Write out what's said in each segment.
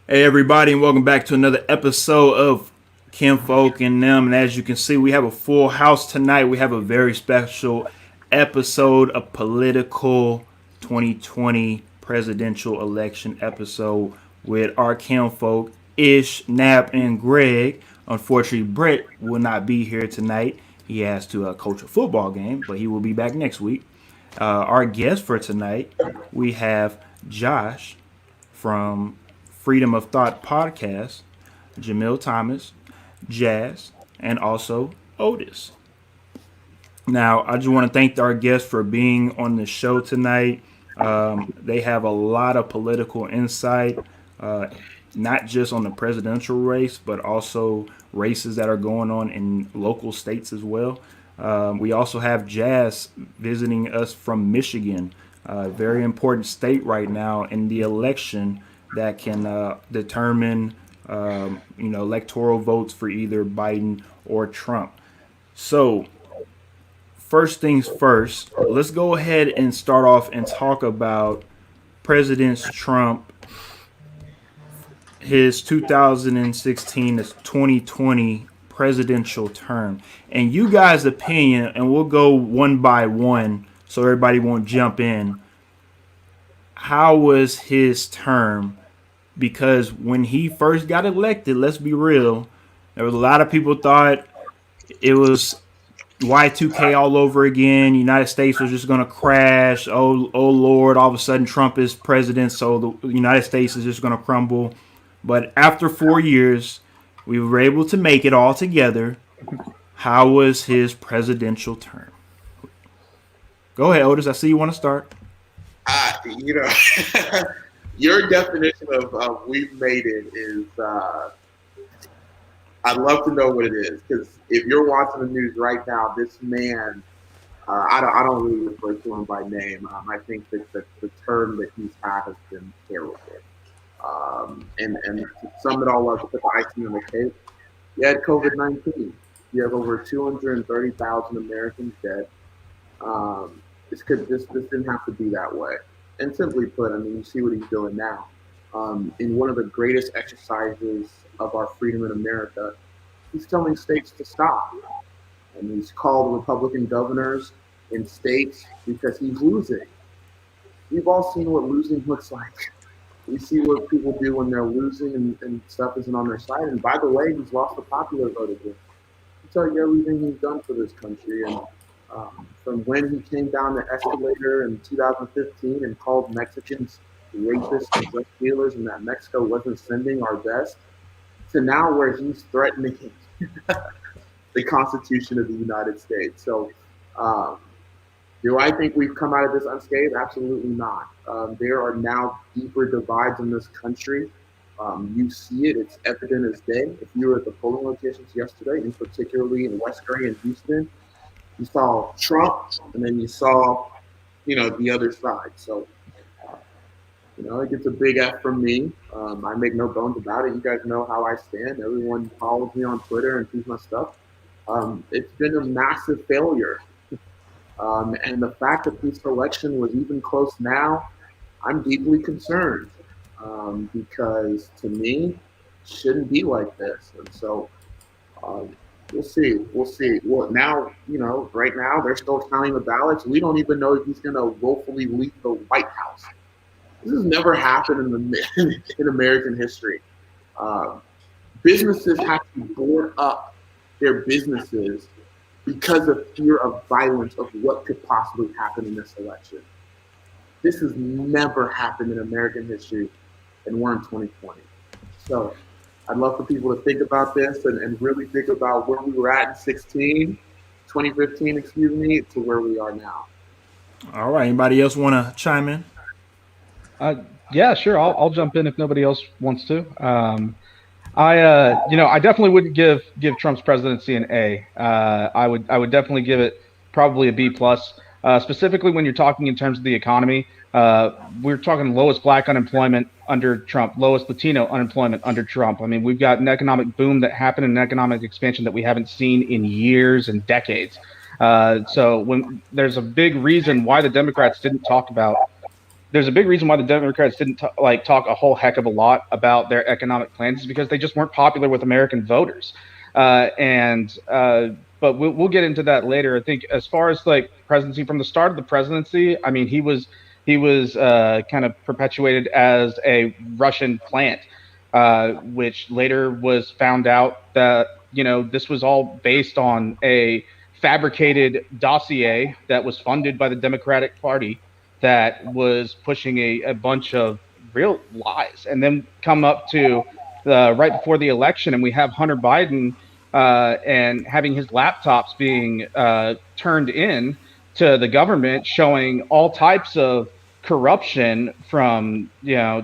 Hey everybody, and welcome back to another episode of Kinfolk and Nem. And as you can see, we have a full house tonight. We have a very special episode, a political 2020 presidential election episode with our Kinfolk, Ish, Nap, and Greg. Unfortunately, Brett will not be here tonight. He has to coach a football game, but he will be back next week. Our guest for tonight, we have Josh from Freedom of Thought podcast, Jamil Thomas, Jazz, and also Otis. Now, I just want to thank our guests for being on the show tonight. They have a lot of political insight, uh, not just on the presidential race, but also races that are going on in local states as well. We also have Jazz visiting us from Michigan, a very important state right now in the election that can determine, electoral votes for either Biden or Trump. So, first things first, let's go ahead and start off and talk about President Trump, his 2016 to 2020 presidential term. And you guys' opinion, and we'll go one by one so everybody won't jump in. How was his term? Because when he first got elected, let's be real, there was a lot of people thought it was Y2K all over again. United States was just going to crash. Oh Lord! All of a sudden, Trump is president, so the United States is just going to crumble. But after 4 years, we were able to make it all together. How was his presidential term? Go ahead, Otis. I see you want to start. You know, your definition of "we've made it" is. I'd love to know what it is because if you're watching the news right now, this man, I don't really refer to him by name. I think that the term that he's had has been terrible. And to sum it all up, to put the icing on the cake, you had COVID-19. You have over 230,000 Americans dead. This didn't have to be that way. And simply put, I mean, you see what he's doing now. In one of the greatest exercises of our freedom in America, he's telling states to stop. And he's called Republican governors in states because he's losing. We've all seen what losing looks like. We see what people do when they're losing and stuff isn't on their side. And by the way, he's lost the popular vote again. I tell you everything he's done for this country. And from when he came down the escalator in 2015 and called Mexicans rapists and drug dealers and that Mexico wasn't sending our best, to now where he's threatening the Constitution of the United States. So, um, do I think we've come out of this unscathed? Absolutely not. There are now deeper divides in this country. You see it; it's evident as day. If you were at the polling locations yesterday, and particularly in Westbury and Houston, you saw Trump, and then you saw, the other side. So, uh, it gets a big F from me. I make no bones about it. You guys know how I stand. Everyone follows me on Twitter and sees my stuff. It's been a massive failure. And the fact that this election was even close now, I'm deeply concerned because to me, it shouldn't be like this. And so um, we'll see. We'll see. Well, now, right now, they're still counting the ballots. We don't even know if he's going to woefully leave the White House. This has never happened in American history. Um, Businesses have to board up their businesses because of fear of violence of what could possibly happen in this election. This has never happened in American history, and we're in 2020. So I'd love for people to think about this and really think about where we were at in 2015, excuse me, to where we are now. All right. Anybody else want to chime in? Uh, yeah, sure. I'll jump in if nobody else wants to. I definitely wouldn't give Trump's presidency an A. I would definitely give it probably a B plus. Specifically when you're talking in terms of the economy, we're talking lowest black unemployment under Trump, lowest Latino unemployment under Trump. I mean, we've got an economic boom that happened, an economic expansion that we haven't seen in years and decades. So when there's a big reason why the Democrats didn't talk about there's a big reason why the Democrats didn't talk a whole heck of a lot about their economic plans is because they just weren't popular with American voters. And But we'll get into that later. I think as far as like presidency from the start of the presidency, I mean he was kind of perpetuated as a Russian plant, which later was found out that this was all based on a fabricated dossier that was funded by the Democratic Party that was pushing a bunch of real lies, and then come up to right before the election, and we have Hunter Biden and having his laptops being turned in to the government, showing all types of corruption from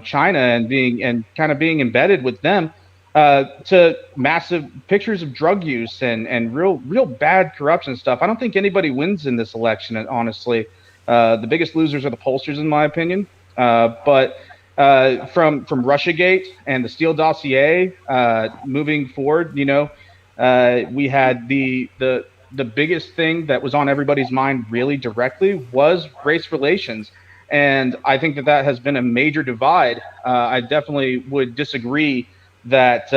China, and kind of being embedded with them, to massive pictures of drug use and real bad corruption stuff. I don't think anybody wins in this election, honestly. The biggest losers are the pollsters, in my opinion. But From RussiaGate and the Steele dossier, moving forward, we had the biggest thing that was on everybody's mind really directly was race relations. And I think that has been a major divide. I definitely would disagree that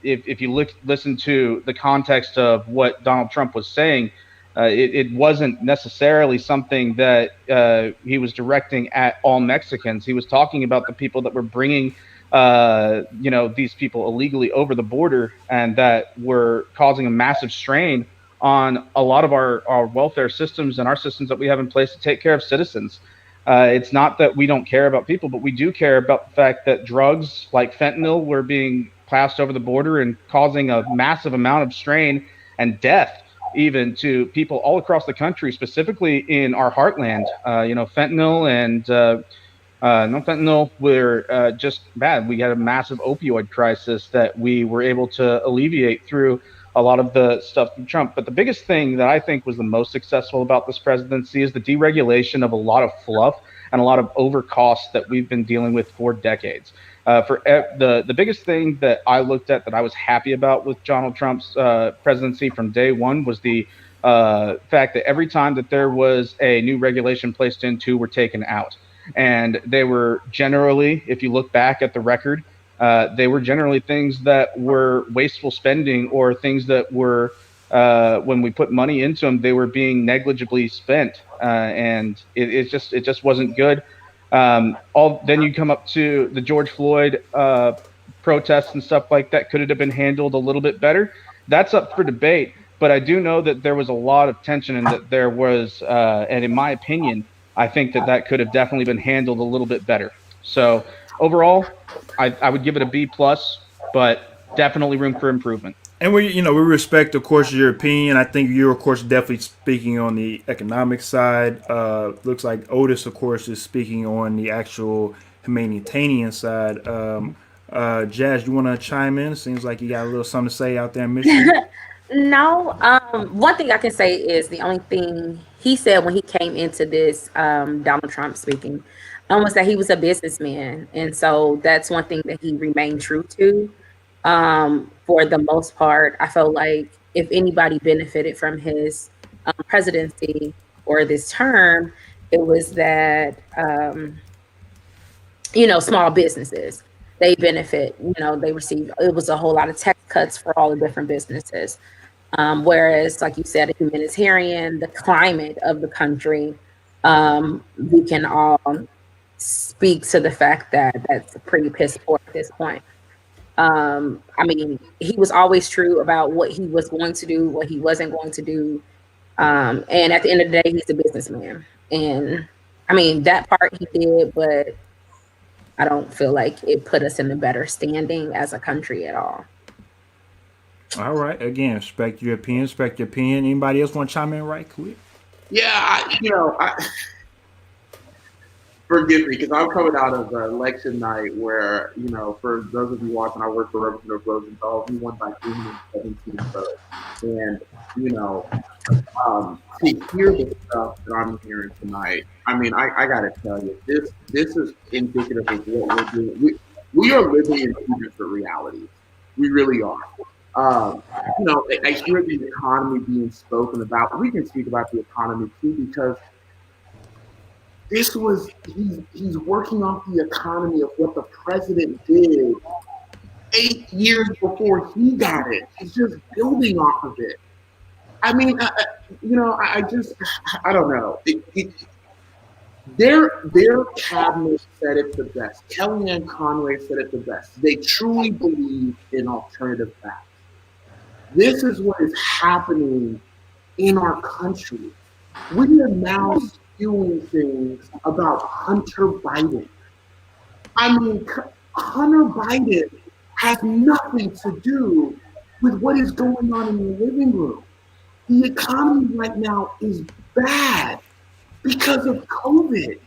if you listen to the context of what Donald Trump was saying, it wasn't necessarily something that he was directing at all Mexicans. He was talking about the people that were bringing, these people illegally over the border, and that were causing a massive strain on a lot of our welfare systems and our systems that we have in place to take care of citizens. It's not that we don't care about people, but we do care about the fact that drugs like fentanyl were being passed over the border and causing a massive amount of strain and death even to people all across the country, specifically in our heartland. Fentanyl and no fentanyl were just bad. We had a massive opioid crisis that we were able to alleviate through a lot of the stuff from Trump. But the biggest thing that I think was the most successful about this presidency is the deregulation of a lot of fluff and a lot of overcosts that we've been dealing with for decades. The biggest thing that I looked at that I was happy about with Donald Trump's presidency from day one was the fact that every time that there was a new regulation placed in, two were taken out. And they were generally, if you look back at the record, they were generally things that were wasteful spending, or things that were, when we put money into them, they were being negligibly spent, and it just wasn't good. All then you come up to the George Floyd protests and stuff like that. Could it have been handled a little bit better? That's up for debate. But I do know that there was a lot of tension, and that there was, and in my opinion, I think that could have definitely been handled a little bit better. So overall, I would give it a B plus, but definitely room for improvement. And we respect, of course, your opinion. I think you're, of course, definitely speaking on the economic side. Looks like Otis, of course, is speaking on the actual humanitarian side. Jazz, you want to chime in? Seems like you got a little something to say out there in Michigan. No, one thing I can say is the only thing he said when he came into this, Donald Trump speaking, was that he was a businessman. And so that's one thing that he remained true to. For the most part, I felt like if anybody benefited from his presidency or this term, it was that, small businesses. They benefit, they receive, it was a whole lot of tax cuts for all the different businesses. Whereas, like you said, a humanitarian, the climate of the country, we can all speak to the fact that that's pretty piss poor at this point. I mean, he was always true about what he was going to do, what he wasn't going to do. And at the end of the day, he's a businessman. And I mean, that part he did, but I don't feel like it put us in a better standing as a country at all. All right. Again, respect your opinion. Respect your opinion. Anybody else want to chime in right quick? Yeah, forgive me because I'm coming out of election night where, for those of you watching, I work for Representative Rosenthal. He won by 317 votes. And, to hear the stuff that I'm hearing tonight, I mean, I got to tell you, this is indicative of what we're doing. We are living in two different realities. We really are. I hear the economy being spoken about. We can speak about the economy too, because he's working off the economy of what the president did 8 years before he got it. He's just building off of it. I mean, I just, I don't know. Their cabinet said it the best. Kellyanne Conway said it the best. They truly believe in alternative facts. This is what is happening in our country. We are now spewing things about Hunter Biden. I mean, Hunter Biden has nothing to do with what is going on in the living room. The economy right now is bad because of COVID.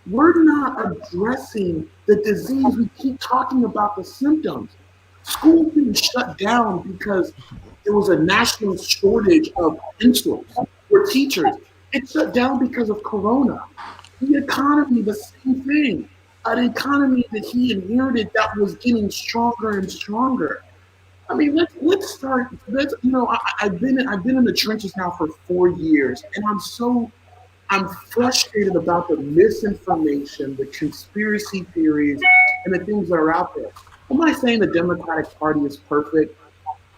We're not addressing the disease. We keep talking about the symptoms. Schools being shut down because there was a national shortage of pencils for teachers. It shut down because of Corona. The economy, the same thing. An economy that he inherited that was getting stronger and stronger. I mean, let's start. Let's I've been in the trenches now for 4 years, and I'm frustrated about the misinformation, the conspiracy theories, and the things that are out there. Am I saying the Democratic Party is perfect?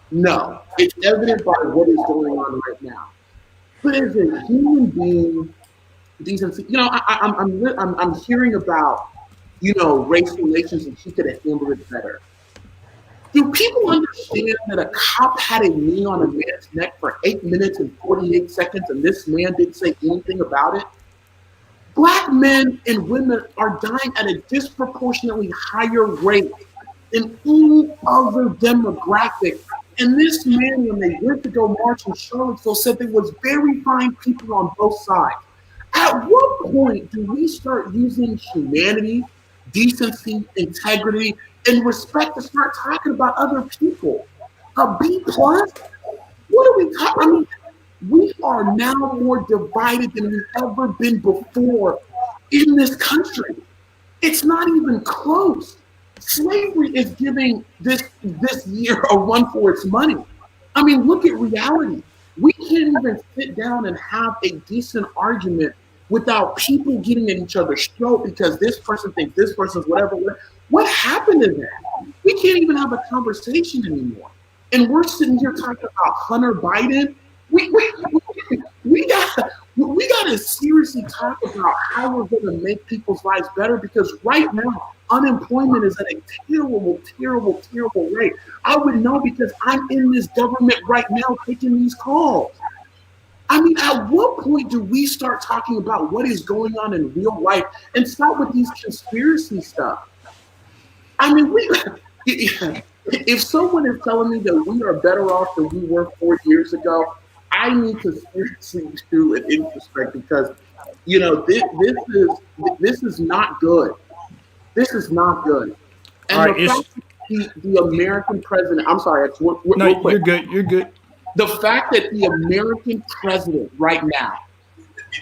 No, it's evident by what is going on right now. But as a human being, decency, I'm hearing about race relations, and he could have handled it better. Do people understand that a cop had a knee on a man's neck for 8 minutes and 48 seconds, and this man didn't say anything about it? Black men and women are dying at a disproportionately higher rate than any other demographic. And this man, when they went to go march in Charlottesville, said there was very fine people on both sides. At what point do we start using humanity, decency, integrity, and respect to start talking about other people? A B plus? What are we talking? I mean, we are now more divided than we've ever been before in this country. It's not even close. Slavery is giving this year a run for its money. I mean, look at reality. We can't even sit down and have a decent argument without people getting at each other's throat because this person thinks this person's whatever. What happened to that? We can't even have a conversation anymore. And we're sitting here talking about Hunter Biden. We got to seriously talk about how we're going to make people's lives better because right now unemployment is at a terrible, terrible, terrible rate. I would know because I'm in this government right now taking these calls. I mean, at what point do we start talking about what is going on in real life and start with these conspiracy stuff? I mean, if someone is telling me that we are better off than we were 4 years ago, I need to seriously do an introspect because, this is not good. This is not good. And all right, the fact that the American president, I'm sorry, no, real quick. you're good. You're good. The fact that the American president right now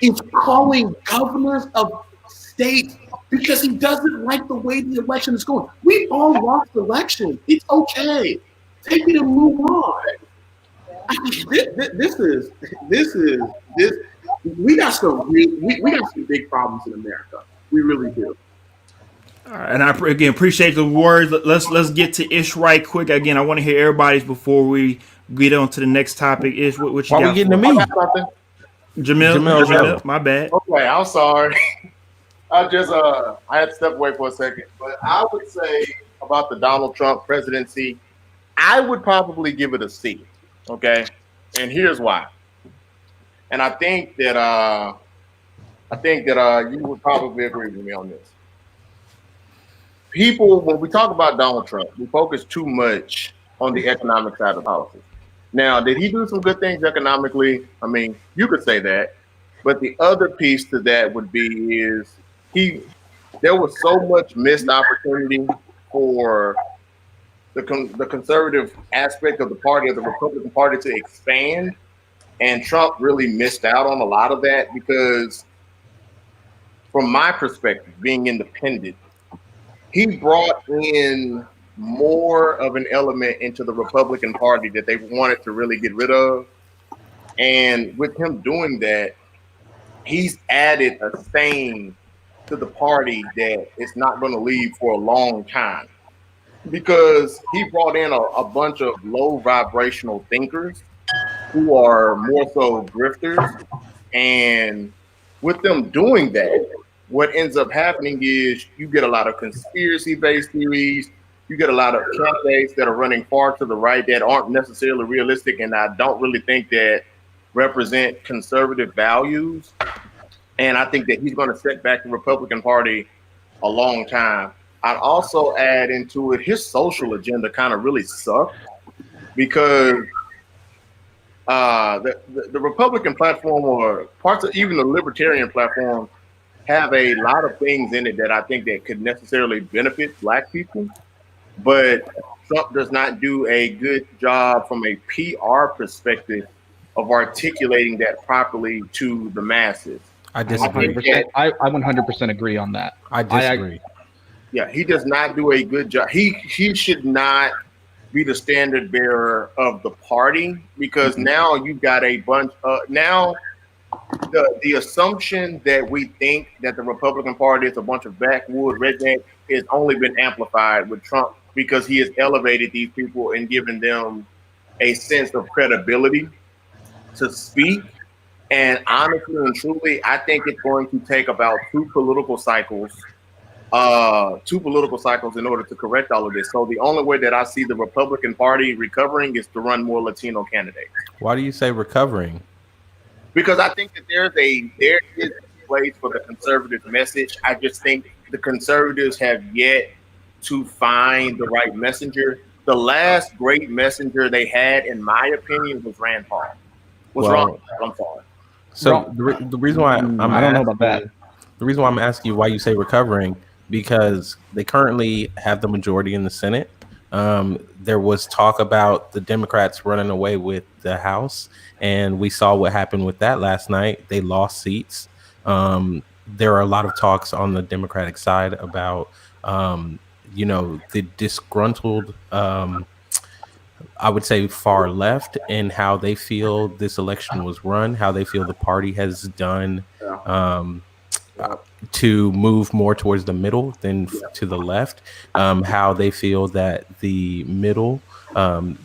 is calling governors of states because he doesn't like the way the election is going. We all lost the election. It's okay. Take it and move on. I mean, this. We got some big problems in America. We really do. All right, and I again appreciate the words. Let's get to Ish right quick. Again, I want to hear everybody's before we get on to the next topic. Ish, what you Why got? we getting to me? Jamil, my bad. Okay, I'm sorry. I had to step away for a second. But I would say about the Donald Trump presidency, I would probably give it a C. Okay, and here's why. And I think that you would probably agree with me on this. People, when we talk about Donald Trump, we focus too much on the economic side of politics. Now, did he do some good things economically? I mean, you could say that. But the other piece to that would be is there was so much missed opportunity for the conservative aspect of the party, of the Republican Party, to expand. And Trump really missed out on a lot of that because, from my perspective, being independent, he brought in more of an element into the Republican Party that they wanted to really get rid of. And with him doing that, he's added a stain to the party that it's not going to leave for a long time because he brought in a bunch of low vibrational thinkers who are more so grifters. And with them doing that, what ends up happening is you get a lot of conspiracy based theories. You get a lot of candidates that are running far to the right that aren't necessarily realistic, and I don't really think that represent conservative values. And I think that he's going to set back the Republican Party a long time. I'd also add into it his social agenda kind of really sucked because the Republican platform or parts of even the Libertarian platform have a lot of things in it that I think that could necessarily benefit Black people, but Trump does not do a good job from a PR perspective of articulating that properly to the masses. I I disagree. 100%. I 100% agree on that. I disagree. Yeah, he does not do a good job. He should not be the standard bearer of the party because now you've got a bunch now the assumption that we think that the Republican Party is a bunch of backwood rednecks has only been amplified with Trump because he has elevated these people and given them a sense of credibility to speak. And honestly and truly, I think it's going to take about two political cycles in order to correct all of this. So the only way that I see the Republican Party recovering is to run more Latino candidates. Why do you say recovering? Because I think that there is a place for the conservative message. I just think the conservatives have yet to find the right messenger. The last great messenger they had, in my opinion, was Rand Paul. What's wrong? I'm sorry. So the reason why I don't know about that. The reason why I'm asking you why you say recovering, because they currently have the majority in the Senate. There was talk about the Democrats running away with the House, and we saw what happened with that last night. They lost seats. There are a lot of talks on the Democratic side about, the disgruntled, I would say far left, and how they feel this election was run, how they feel the party has done. To move more towards the middle than to the left, how they feel that the middle,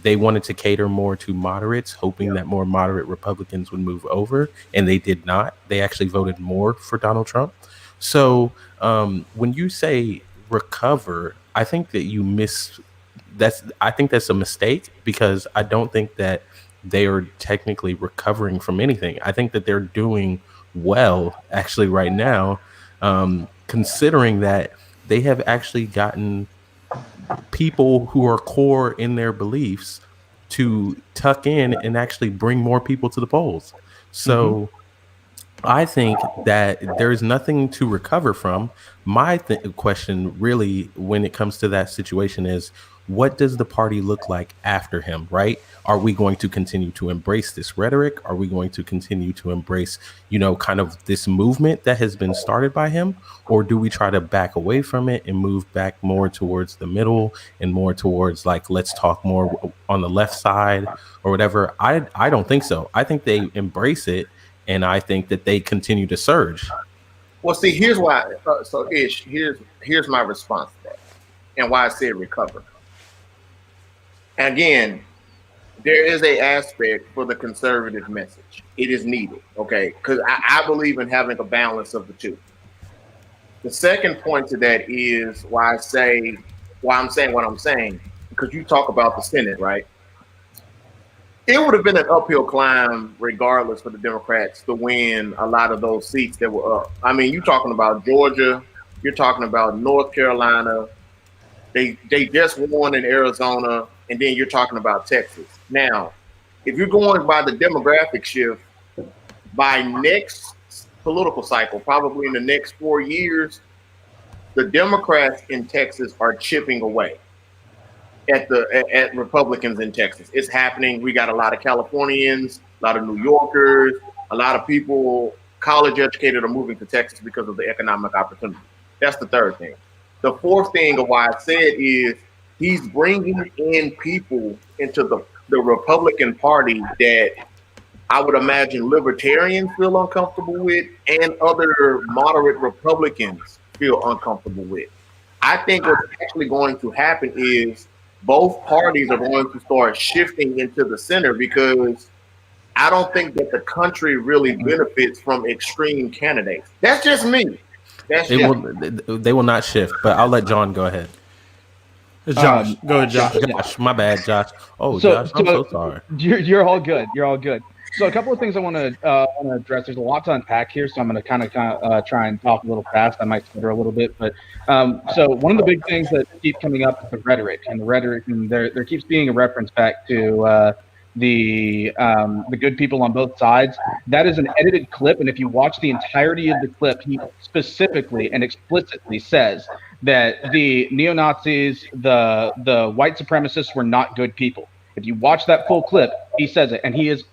they wanted to cater more to moderates, hoping that more moderate Republicans would move over, and they did not. They actually voted more for Donald Trump. So when you say recover, I think that you miss. I think that's a mistake because I don't think that they are technically recovering from anything. I think that they're doing well actually right now, considering that they have actually gotten people who are core in their beliefs to tuck in and actually bring more people to the polls. So I think that there's nothing to recover from. My question really when it comes to that situation is, what does the party look like after him, right? Are we going to continue to embrace this rhetoric? Are we going to continue to embrace, kind of this movement that has been started by him? Or do we try to back away from it and move back more towards the middle and more towards let's talk more on the left side or whatever? I don't think so. I think they embrace it, and I think that they continue to surge. Well, see, here's why. So, Ish, here's my response to that, and why I said recover. Again, there is a aspect for the conservative message. It is needed, okay? Because I believe in having a balance of the two. The second point to that is why I'm saying what I'm saying, because you talk about the Senate, right? It would have been an uphill climb regardless for the Democrats to win a lot of those seats that were up. I mean, you're talking about Georgia, you're talking about North Carolina, they just won in Arizona, and then you're talking about Texas. Now, if you're going by the demographic shift, by next political cycle, probably in the next 4 years, the Democrats in Texas are chipping away at Republicans in Texas. It's happening. We got a lot of Californians, a lot of New Yorkers, a lot of people, college educated, are moving to Texas because of the economic opportunity. That's the third thing. The fourth thing of why I said is he's bringing in people into the Republican Party that I would imagine libertarians feel uncomfortable with, and other moderate Republicans feel uncomfortable with. I think what's actually going to happen is both parties are going to start shifting into the center because I don't think that the country really benefits from extreme candidates. That's just me. That's They just will. They will not shift. But I'll let John go ahead. Josh, go ahead, Josh. Josh, my bad, Josh. Oh, So, Josh, I'm so sorry. you're all good. You're all good. So, a couple of things I want to address. There's a lot to unpack here, so I'm going to kind of try and talk a little fast. I might stutter a little bit, but so one of the big things that keep coming up is the rhetoric, and there keeps being a reference back to the good people on both sides. That is an edited clip, and if you watch the entirety of the clip, he specifically and explicitly says that the neo-Nazis, the white supremacists were not good people. If you watch that full clip, he says it, and he is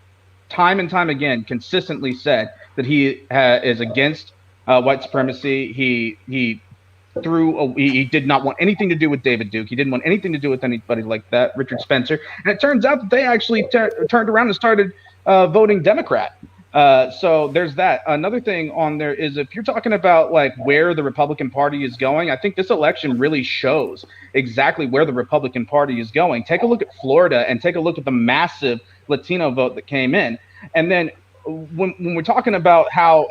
time and time again consistently said that he is against white supremacy. He did not want anything to do with David Duke. He didn't want anything to do with anybody like that, Richard Spencer. And it turns out that they actually turned around and started voting Democrat. So there's that. Another thing on there is if you're talking about like where the Republican Party is going, I think this election really shows exactly where the Republican Party is going. Take a look at Florida and take a look at the massive Latino vote that came in. And then when we're talking about how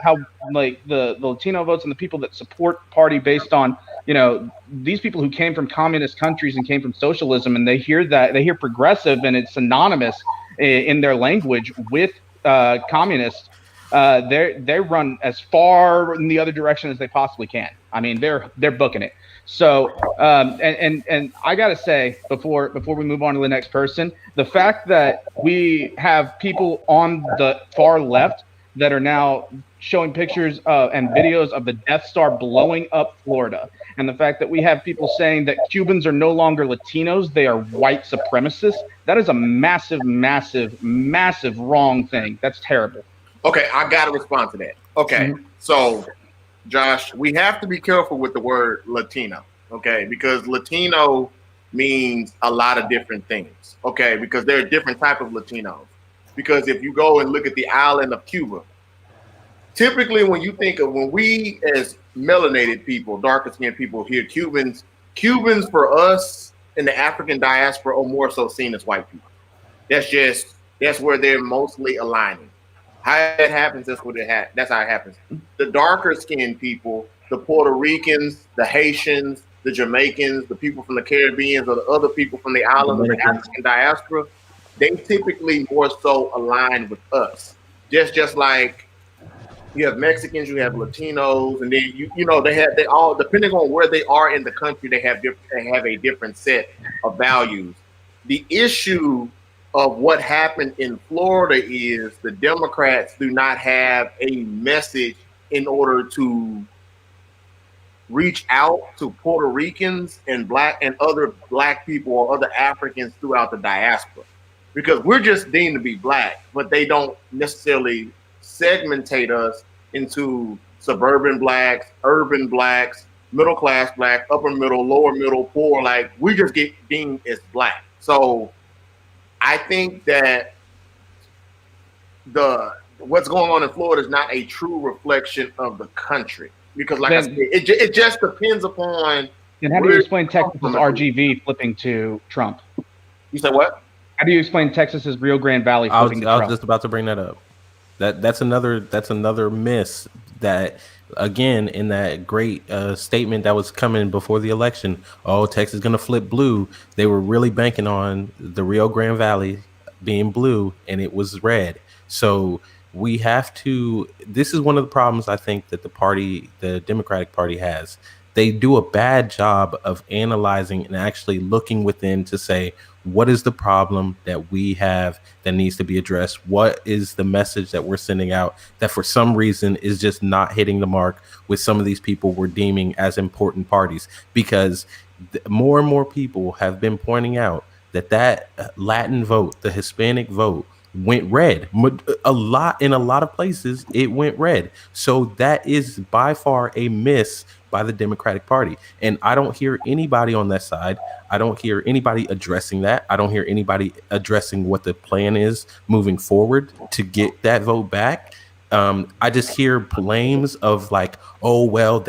like the Latino votes and the people that support party based on, you know, these people who came from communist countries and came from socialism, and they hear progressive and it's synonymous in their language with communists, they run as far in the other direction as they possibly can. I mean, they're booking it. So and I gotta say before we move on to the next person, the fact that we have people on the far left that are now showing pictures and videos of the Death Star blowing up Florida, and the fact that we have people saying that Cubans are no longer Latinos, they are white supremacists, that is a massive, massive, massive wrong thing. That's terrible. okay. I got to respond to that. Okay, so Josh, we have to be careful with the word Latino, okay? Because Latino means a lot of different things, okay? Because there are different type of Latinos. Because if you go and look at the island of Cuba, typically when you think of when we as melanated people, darker skinned people hear Cubans for us in the African diaspora are more so seen as white people. That's where they're mostly aligning. How it happens, that's how it happens. The darker skinned people, the Puerto Ricans, the Haitians, the Jamaicans, the people from the Caribbean, or the other people from the islands of the African diaspora, they typically more so align with us. Just like you have Mexicans, you have Latinos, and then they all, depending on where they are in the country, they have a different set of values. The issue of what happened in Florida is the Democrats do not have a message in order to reach out to Puerto Ricans and other black people or other Africans throughout the diaspora, because we're just deemed to be black, but they don't necessarily segmentate us into suburban blacks, urban blacks, middle class black, upper middle, lower middle, poor. Like we just get deemed as black. So I think that what's going on in Florida is not a true reflection of the country, because, like I said, it just depends upon. And how do you explain Texas's RGV flipping to Trump? You said what? How do you explain Texas's Rio Grande Valley flipping to Trump? I was just about to bring that up. That's another miss that, again, in that great statement that was coming before the election. Oh, Texas is going to flip blue. They were really banking on the Rio Grande Valley being blue, and it was red. So we have to. This is one of the problems I think that the Democratic Party has. They do a bad job of analyzing and actually looking within to say, what is the problem that we have that needs to be addressed? What is the message that we're sending out that for some reason is just not hitting the mark with some of these people we're deeming as important parties? Because more and more people have been pointing out that Latin vote, the Hispanic vote, went red. In a lot of places, it went red. So that is by far a miss by the Democratic Party. And I don't hear anybody on that side. I don't hear anybody addressing that. I don't hear anybody addressing what the plan is moving forward to get that vote back. I just hear blames of like, oh well,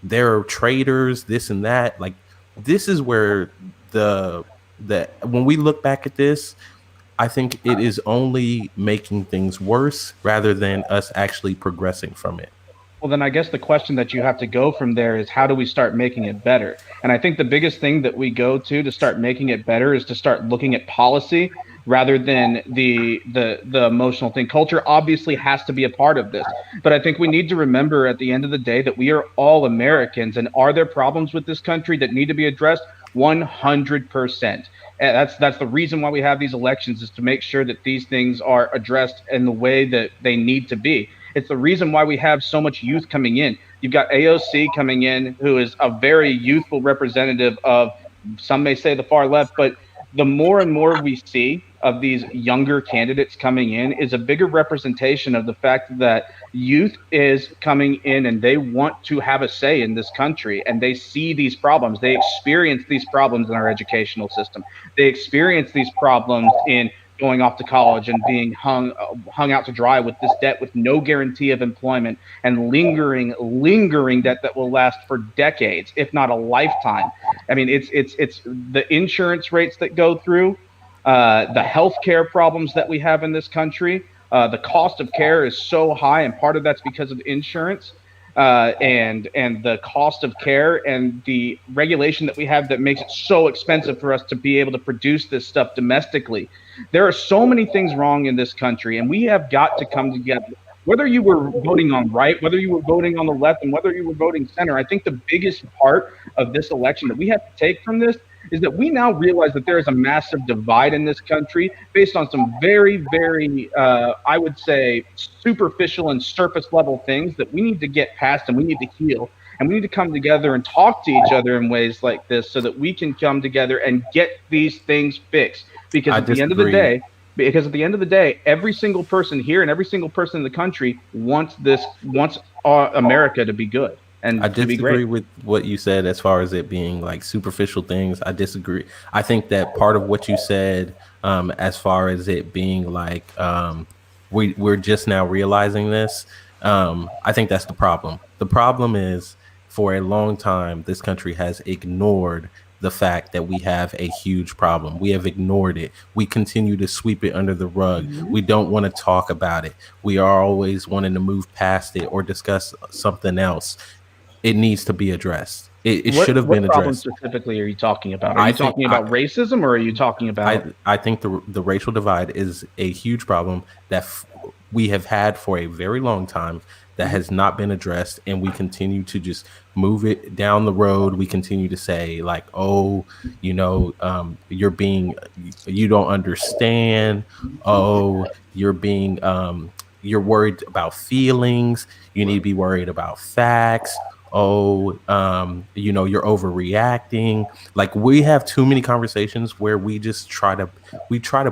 they're traitors, this and that. Like, this is where the when we look back at this, I think it is only making things worse rather than us actually progressing from it. Well, then I guess the question that you have to go from there is how do we start making it better? And I think the biggest thing that we go to start making it better is to start looking at policy rather than the emotional thing. Culture obviously has to be a part of this, but I think we need to remember at the end of the day that we are all Americans, and are there problems with this country that need to be addressed? 100%. And that's the reason why we have these elections, is to make sure that these things are addressed in the way that they need to be. It's the reason why we have so much youth coming in. You've got AOC coming in, who is a very youthful representative of, some may say, the far left, but the more and more we see of these younger candidates coming in is a bigger representation of the fact that youth is coming in and they want to have a say in this country, and they see these problems. They experience these problems in our educational system. They experience these problems in going off to college and being hung out to dry with this debt with no guarantee of employment, and lingering debt that will last for decades, if not a lifetime. I mean, it's the insurance rates that go through, the healthcare problems that we have in this country. The cost of care is so high, and part of that's because of insurance. And the cost of care and the regulation that we have that makes it so expensive for us to be able to produce this stuff domestically. There are so many things wrong in this country, and we have got to come together. Whether you were voting on right, whether you were voting on the left, and whether you were voting center, I think the biggest part of this election that we have to take from this is that we now realize that there is a massive divide in this country based on some very, very, I would say, superficial and surface level things that we need to get past and we need to heal. And we need to come together and talk to each other in ways like this so that we can come together and get these things fixed. Because I at the end of the disagree. day, every single person here and every single person in the country wants America to be good and I to be disagree great. with what you said as far as it being like superficial things. I disagree. I think that part of what you said, as far as it being like, we're just now realizing this. I think that's the problem. The problem is, for a long time, this country has ignored the fact that we have a huge problem. We have ignored it. We continue to sweep it under the rug. We don't want to talk about it. We are always wanting to move past it or discuss something else. It needs to be addressed. It should have been What problem addressed. specifically are you talking about? Are I you think talking about racism, or are you talking about? I think the racial divide is a huge problem that we have had for a very long time that has not been addressed, and we continue to just move it down the road. We continue to say like, oh, you don't understand. Oh, you're worried about feelings. You need to be worried about facts. Oh, you're overreacting. Like, we have too many conversations where we just try to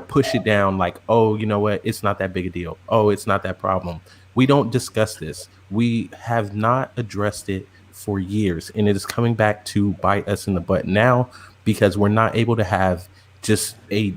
push it down. Like, oh, you know what? It's not that big a deal. Oh, it's not that problem. We don't discuss this. We have not addressed it for years, and it is coming back to bite us in the butt now because we're not able to have just a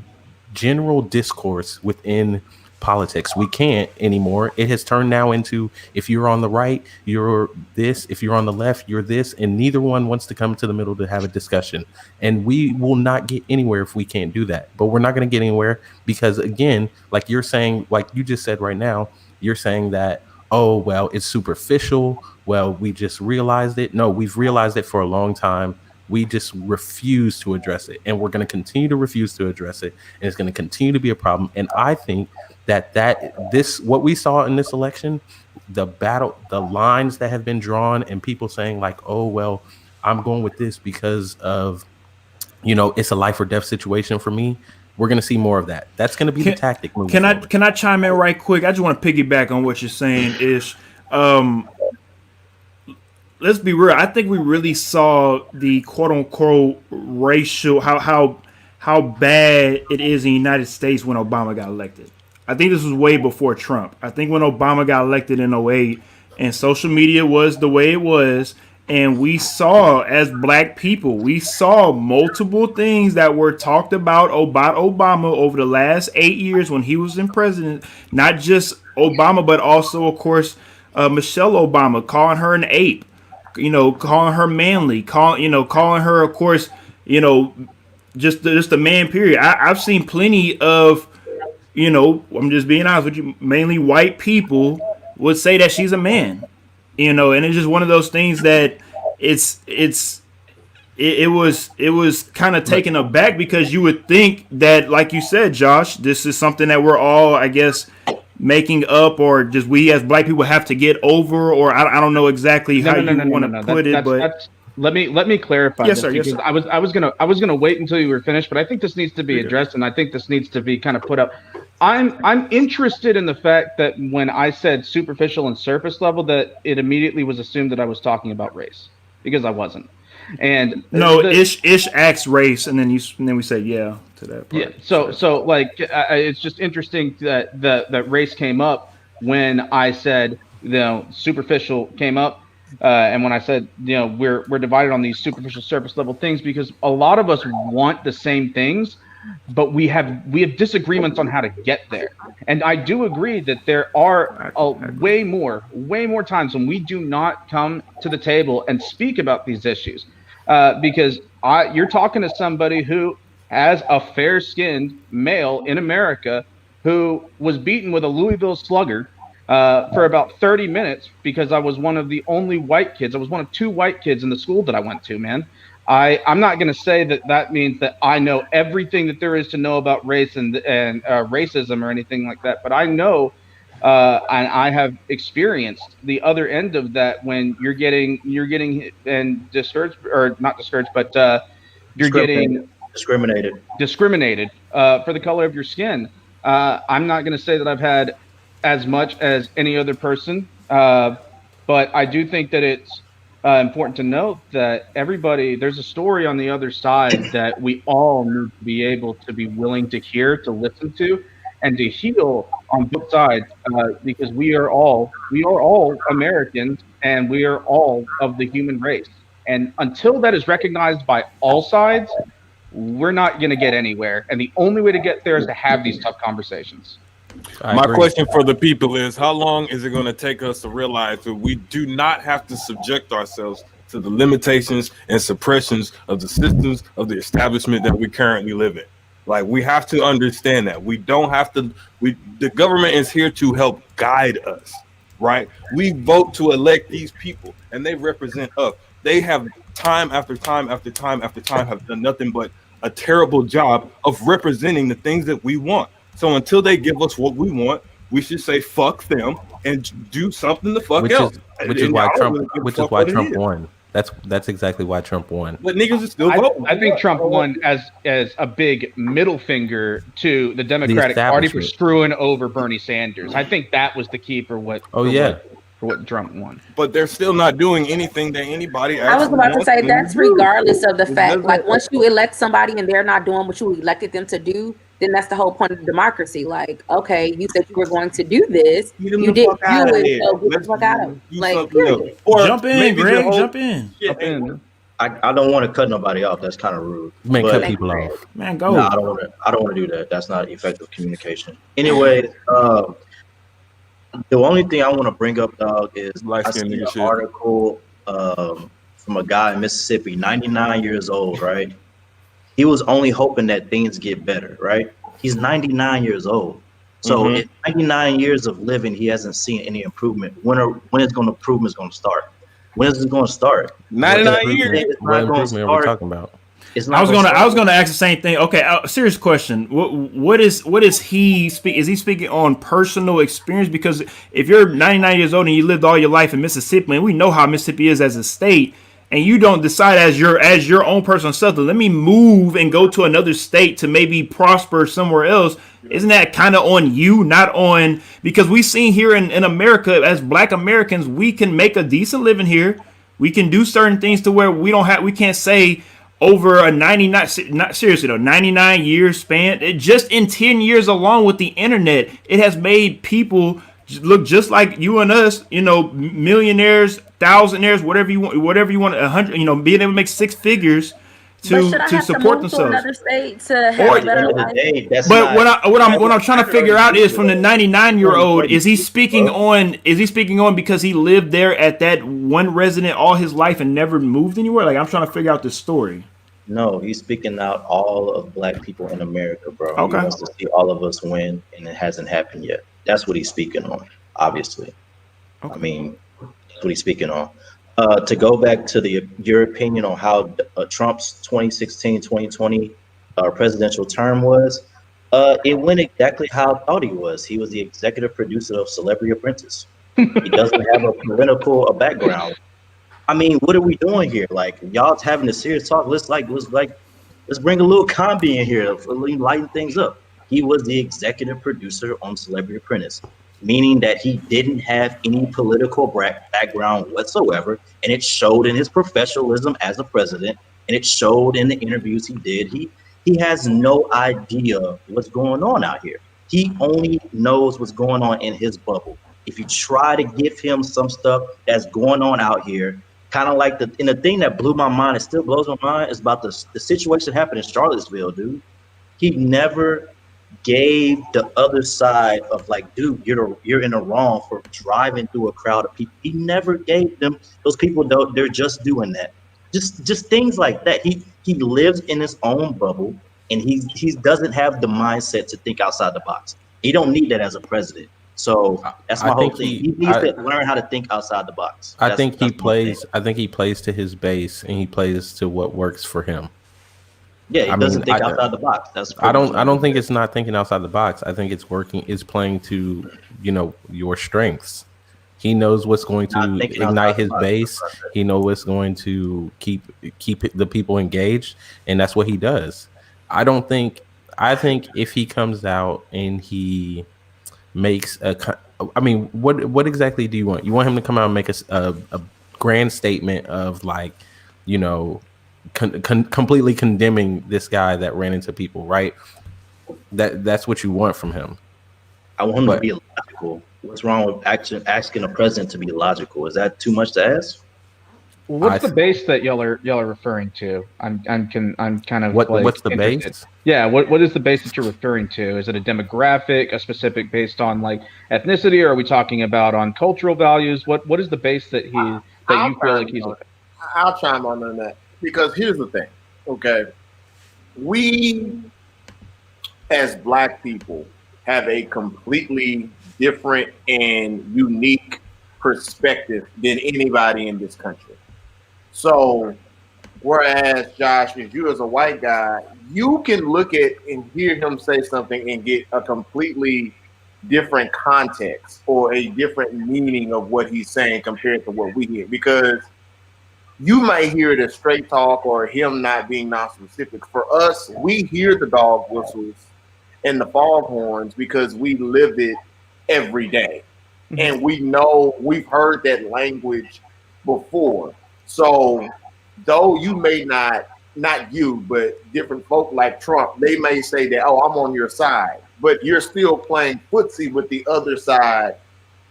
general discourse within politics. We can't anymore. It has turned now into, if you're on the right, you're this. If you're on the left, you're this. And neither one wants to come to the middle to have a discussion. And we will not get anywhere if we can't do that. But we're not going to get anywhere because, again, like you're saying, like you just said right now, you're saying that, oh, well, it's superficial. Well, we just realized it. No, we've realized it for a long time. We just refuse to address it. And we're going to continue to refuse to address it. And it's going to continue to be a problem. And I think what we saw in this election, the lines that have been drawn, and people saying like, oh, well, I'm going with this because of, it's a life or death situation for me. We're going to see more of that. That's going to be the tactic moving forward. Can I chime in right quick? I just want to piggyback on what you're saying. Let's be real. I think we really saw the quote unquote racial how bad it is in the United States when Obama got elected. I think this was way before Trump. I think when Obama got elected in 2008 and social media was the way it was, And we saw, as black people, we saw multiple things that were talked about Obama over the last 8 years when he was in president. Not just Obama, but also, of course, Michelle Obama, calling her an ape, calling her manly, calling her, of course, you know, just a man. Period. I've seen plenty of, I'm just being honest with you, mainly white people would say that she's a man, and it's just one of those things that it's it was kind of taken aback, because you would think that, like you said, Josh, this is something that we're all, I guess, making up, or just we as black people have to get over, or I don't know exactly how you want to put it, but let me clarify yes, this, sir. Yes, because sir. I was gonna wait until you were finished, but I think this needs to be addressed, and I think this needs to be kind of put up. I'm interested in the fact that when I said superficial and surface level, that it immediately was assumed that I was talking about race, because I wasn't. And No, Ish acts race, and then we say yeah to that yeah, part. so like it's just interesting that that race came up when I said, superficial came up, and when I said, we're divided on these superficial surface level things, because a lot of us want the same things, but we have disagreements on how to get there. And I do agree that there are way more times when we do not come to the table and speak about these issues, because you're talking to somebody who, as a fair-skinned male in America, who was beaten with a Louisville Slugger for about 30 minutes because I was one of the only white kids. I was one of two white kids in the school that I went to, man. I'm not going to say that means that I know everything that there is to know about race and racism or anything like that, but I know, and I have experienced the other end of that, when you're getting hit and discouraged, or not discouraged, but you're getting discriminated for the color of your skin. I'm not going to say that I've had as much as any other person, but I do think that it's important to note that there's a story on the other side that we all need to be able to be willing to hear, to listen to, and to heal on both sides, because we are all Americans, and we are all of the human race. And until that is recognized by all sides, we're not going to get anywhere. And the only way to get there is to have these tough conversations. My question for the people is, how long is it going to take us to realize that we do not have to subject ourselves to the limitations and suppressions of the systems of the establishment that we currently live in? Like, we have to understand that we don't have to. The government is here to help guide us, right? We vote to elect these people, and they represent us. They have time after time after time after time have done nothing but a terrible job of representing the things that we want. So until they give us what we want, we should say fuck them and do something the fuck else. Which is why Trump won. That's exactly why Trump won. But niggas are still voting. I think Trump won as a big middle finger to the Democratic Party for screwing over Bernie Sanders. I think that was the key for what. For what Trump won. But they're still not doing anything that anybody. I was about to say that's regardless of the fact. Like, once you elect somebody and they're not doing what you elected them to do, then that's the whole point of democracy. Like, okay, you said you were going to do this, you didn't do it, so get the fuck out of it. Like, jump in, Greg. Jump in. I don't want to cut nobody off. That's kind of rude. Man, cut people off. Man, go. No, I don't want to do that. That's not effective communication. Anyway, the only thing I want to bring up, dog, is I see an article from a guy in Mississippi, 99 years old, right? He was only hoping that things get better, right? He's 99 years old. So in 99 years of living, he hasn't seen any improvement. When is improvement going to start? When is it going to start? 99 years. What improvement are we talking about? I was gonna ask the same thing. Okay, serious question. What is he speak? Is he speaking on personal experience? Because if you're 99 years old and you lived all your life in Mississippi, and we know how Mississippi is as a state, and you don't decide as your own personal self, let me move and go to another state to maybe prosper somewhere else. Isn't that kind of on you, not on? Because we've seen here in America, as Black Americans, we can make a decent living here. We can do certain things to where we can't say over a 99, not seriously though, 99 years span, just in 10 years along with the internet, it has made people look just like you and us, millionaires, thousandaires, whatever you want, 100, being able to make six figures But should I to have to support move to themselves. another state to have Or a At the end better of the life? day, that's But not. what I'm trying to figure out is from the 99-year-old, is he speaking on because he lived there at that one resident all his life and never moved anywhere? Like, I'm trying to figure out this story. No, he's speaking out all of black people in America, bro. He Okay. wants to see all of us win, and it hasn't happened yet. That's what he's speaking on, obviously. Okay. I mean, that's what he's speaking on. To go back to your opinion on how Trump's 2016, 2020 presidential term was, it went exactly how I thought he was. He was the executive producer of Celebrity Apprentice. He doesn't have a political background. I mean, what are we doing here? Like, y'all's having a serious talk. Let's bring a little comedy in here, lighten things up. He was the executive producer on Celebrity Apprentice, meaning that he didn't have any political background whatsoever, and it showed in his professionalism as a president, and it showed in the interviews he did. He has no idea what's going on out here. He only knows what's going on in his bubble. If you try to give him some stuff that's going on out here, kind of like the thing that blew my mind, it still blows my mind, is about the situation that happened in Charlottesville, dude. He never gave the other side of like, dude, you're in the wrong for driving through a crowd of people. He never gave them those people. They're just doing that. Just things like that. He lives in his own bubble, and he doesn't have the mindset to think outside the box. He don't need that as a president. So that's my whole thing. He needs to learn how to think outside the box. I think he plays to his base, and he plays to what works for him. Yeah, he doesn't think outside the box. I don't think it's not thinking outside the box. I think it's playing to, your strengths. He knows what's going to ignite his base. He knows what's going to keep the people engaged, and that's what he does. I think if he comes out and he makes what exactly do you want? You want him to come out and make a grand statement of like, completely condemning this guy that ran into people, right? That's what you want from him. I want him to be logical. What's wrong with asking a president to be logical? Is that too much to ask? Well, what's the base that y'all are referring to? I'm kind of what's the interested. base? Yeah, what is the base that you're referring to? Is it a demographic, a specific based on like ethnicity, or are we talking about on cultural values? What is the base that you feel like he's? I'll chime on that, because here's the thing. Okay, we as Black people have a completely different and unique perspective than anybody in this country. So, whereas Josh, as you as a white guy, you can look at and hear him say something and get a completely different context or a different meaning of what he's saying compared to what we hear. Because you might hear it as straight talk or him not being non-specific. For us, we hear the dog whistles and the foghorns because we live it every day. And we know we've heard that language before. So though you may not you, but different folk like Trump, they may say that, oh, I'm on your side, but you're still playing footsie with the other side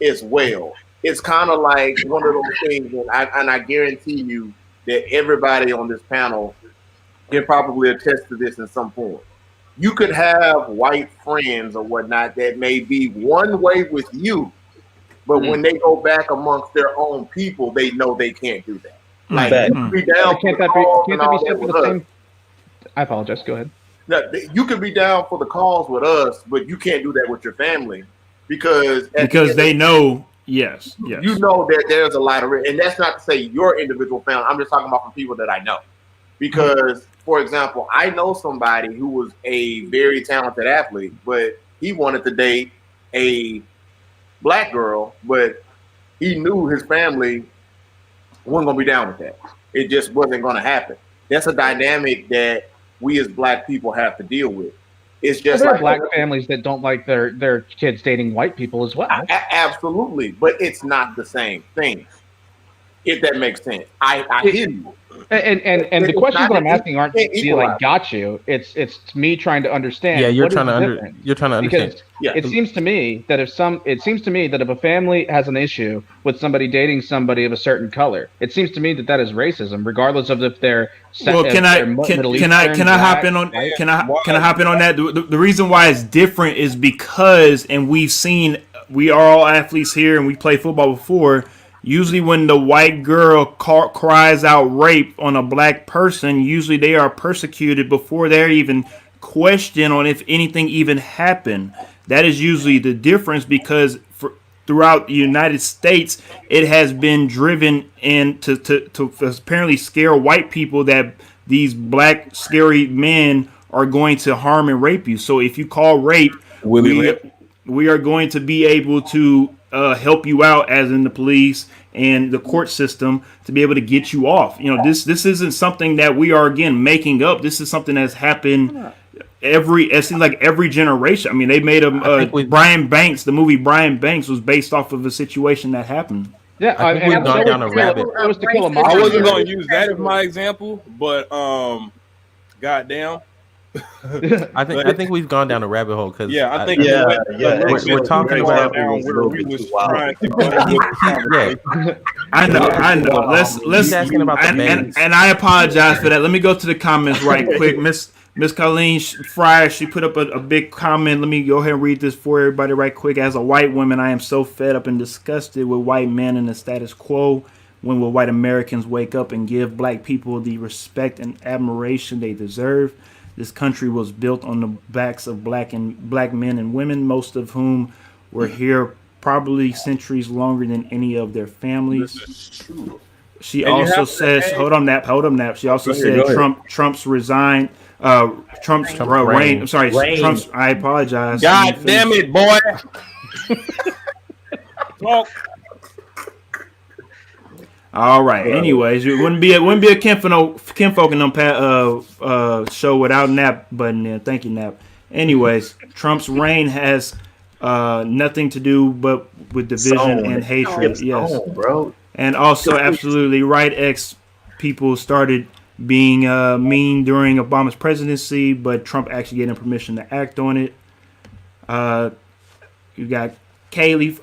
as well. It's kind of like one of those things, and I guarantee you that everybody on this panel can probably attest to this in some form. You could have white friends or whatnot that may be one way with you, but when they go back amongst their own people, they know they can't do that. Like, you could be down can't that be said for the same? I apologize. Go ahead. No, you could be down for the cause with us, but you can't do that with your family because they know. Yes. You know that there's a lot of risk. And that's not to say your individual family. I'm just talking about from people that I know. Because, for example, I know somebody who was a very talented athlete, but he wanted to date a Black girl, but he knew his family wasn't going to be down with that. It just wasn't going to happen. That's a dynamic that we as Black people have to deal with. It's just there are Black families that don't like their kids dating white people as well. Absolutely, but it's not the same thing. If that makes sense, I hear you. And the questions that I'm asking aren't to be like got you. It's me trying to understand. Yeah, you're trying to understand. Because it seems to me that if a family has an issue with somebody dating somebody of a certain color, it seems to me that is racism, regardless of if they're well, can I hop in on can I hop in on that? The reason why it's different is because, and we are all athletes here, and we played football before. Usually, when the white girl cries out rape on a black person, usually they are persecuted before they're even questioned on if anything even happened. That is usually the difference, because throughout the United States, it has been driven in to apparently scare white people that these black scary men are going to harm and rape you. So if you call rape, we are going to be able to help you out, as in the police and the court system, to be able to get you off. This isn't something that we are, again, making up. This is something that's happened it seems like every generation. I mean, they made Brian Banks. The movie Brian Banks was based off of a situation that happened. Yeah, I think we've gone down a rabbit. I wasn't going to use that as my example, but goddamn. I think we've gone down a rabbit hole, because we're talking about. I know. Let's asking about the and I apologize for that. Let me go to the comments right quick. Miss Colleen Fryer, she put up a big comment. Let me go ahead and read this for everybody right quick. As a white woman, I am so fed up and disgusted with white men and the status quo. When will white Americans wake up and give black people the respect and admiration they deserve? This country was built on the backs of black men and women, most of whom were here probably centuries longer than any of their families. This is true. She also says, hold on, Nap. She also said Trump's reign. I'm sorry, reign. Trump's. I apologize. God damn it, boy. All right. Anyways, it wouldn't be a Kinfolk and Nem show without Nap button there. Thank you, Nap. Anyways, Trump's reign has nothing to do but with division and hatred. Yes, bro. And also, absolutely right. People started being mean during Obama's presidency, but Trump actually gave him permission to act on it. You got Kaylee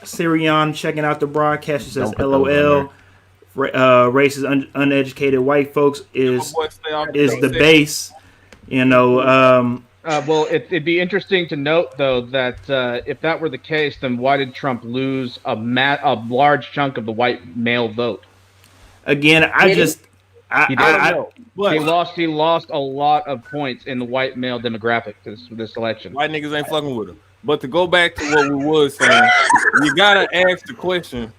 Sirion checking out the broadcast. She says, "LOL, racist, uneducated white folks is the base." Well, it'd be interesting to note, though, that if that were the case, then why did Trump lose a large chunk of the white male vote? Again, he lost a lot of points in the white male demographic this election. White niggas ain't fucking with him. But to go back to what we was saying, you gotta ask the question: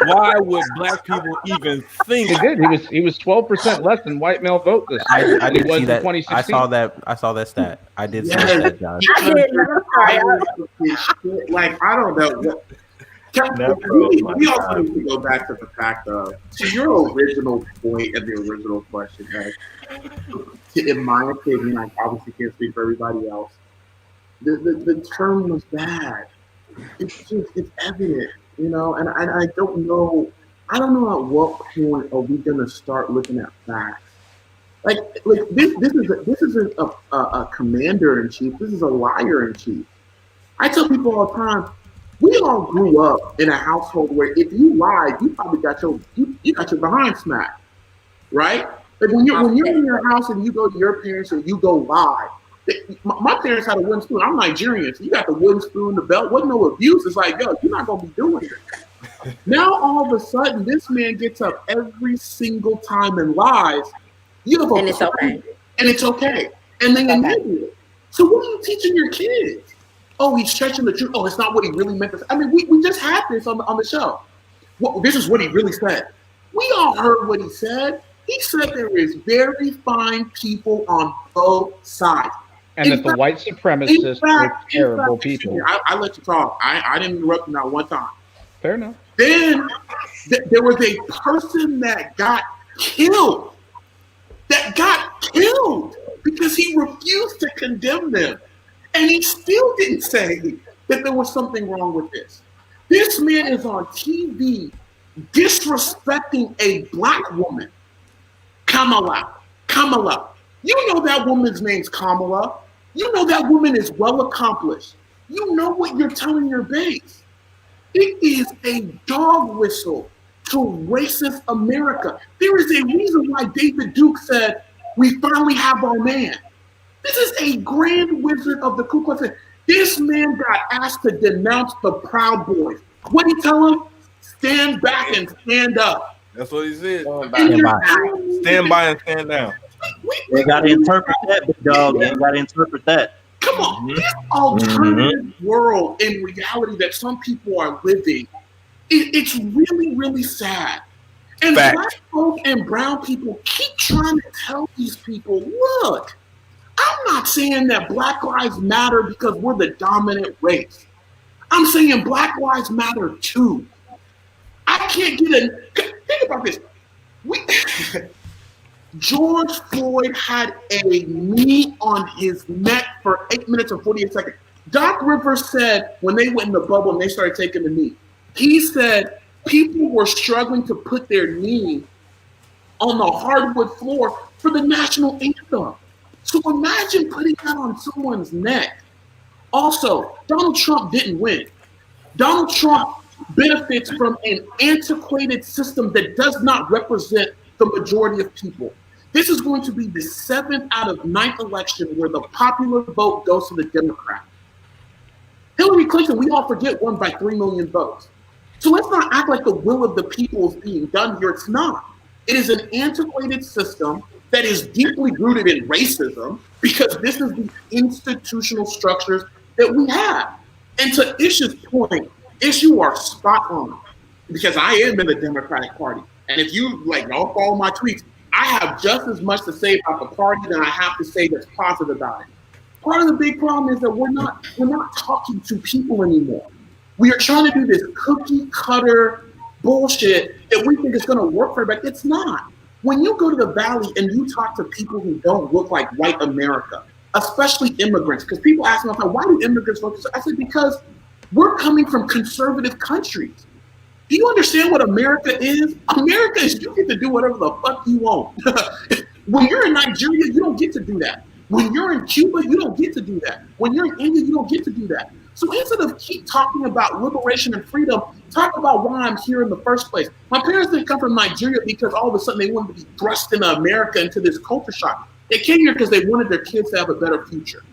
why would black people even think? He did. He was 12% less than white male vote this year. I did see that. I saw that stat. I did see that, Josh. Like, I don't know. We also need to go back to the fact of, to your original point and the original question, in my opinion, I obviously can't speak for everybody else. The term was bad. It's evident, and I don't know at what point are we gonna start looking at facts. Like this isn't a commander in chief. This is a liar in chief. I tell people all the time, we all grew up in a household where if you lied, you probably got your behind smacked, right? Like when you're in your house and you go to your parents and you go lie. My parents had a wooden spoon. I'm Nigerian, so you got the wooden spoon, the belt. Wasn't no abuse. It's like, yo, you're not gonna be doing it. Now all of a sudden, this man gets up every single time and lies. And it's okay. And it's okay. And they admit it. So what are you teaching your kids? Oh, he's stretching the truth. Oh, it's not what he really meant to say. I mean, we just had this on the show. This is what he really said. We all heard what he said. He said there is very fine people on both sides. And that the white supremacists were terrible people. I let you talk. I didn't interrupt you not one time. Fair enough. Then there was a person that got killed. Because he refused to condemn them. And he still didn't say that there was something wrong with this. This man is on TV disrespecting a black woman, Kamala. You know that woman's name's Kamala. You know that woman is well accomplished. You know what you're telling your base. It is a dog whistle to racist America. There is a reason why David Duke said, "We finally have our man." This is a grand wizard of the Ku Klux Klan. This man got asked to denounce the Proud Boys. What did he tell him? Stand back and stand up. That's what he said. Stand by and stand down. You got to interpret that, big dog. You got to interpret that. Come on, this alternative world in reality that some people are living, it's really, really sad. And black folk and brown people keep trying to tell these people, look, I'm not saying that Black Lives Matter because we're the dominant race. I'm saying Black Lives Matter too. I can't think about this. George Floyd had a knee on his neck for 8 minutes and 48 seconds. Doc Rivers said when they went in the bubble and they started taking the knee, he said people were struggling to put their knee on the hardwood floor for the national anthem. So imagine putting that on someone's neck. Also, Donald Trump didn't win. Donald Trump benefits from an antiquated system that does not represent the majority of people. This is going to be the 7th out of 9th election where the popular vote goes to the Democrat. Hillary Clinton, we all forget, won by 3 million votes. So let's not act like the will of the people is being done here. It's not. It is an antiquated system that is deeply rooted in racism because this is the institutional structures that we have. And to Ish's point, Ish, you are spot on because I am in the Democratic Party. And if you don't follow my tweets, I have just as much to say about the party than I have to say that's positive about it. Part of the big problem is that we're not talking to people anymore. We are trying to do this cookie cutter bullshit that we think is going to work for everybody. It's not. When you go to the Valley and you talk to people who don't look like white America, especially immigrants, because people ask me, why do immigrants vote? I said, because we're coming from conservative countries. Do you understand what America is? America is you get to do whatever the fuck you want. When you're in Nigeria, you don't get to do that. When you're in Cuba, you don't get to do that. When you're in India, you don't get to do that. So instead of keep talking about liberation and freedom, talk about why I'm here in the first place. My parents didn't come from Nigeria because all of a sudden they wanted to be thrust into America, into this culture shock. They came here because they wanted their kids to have a better future.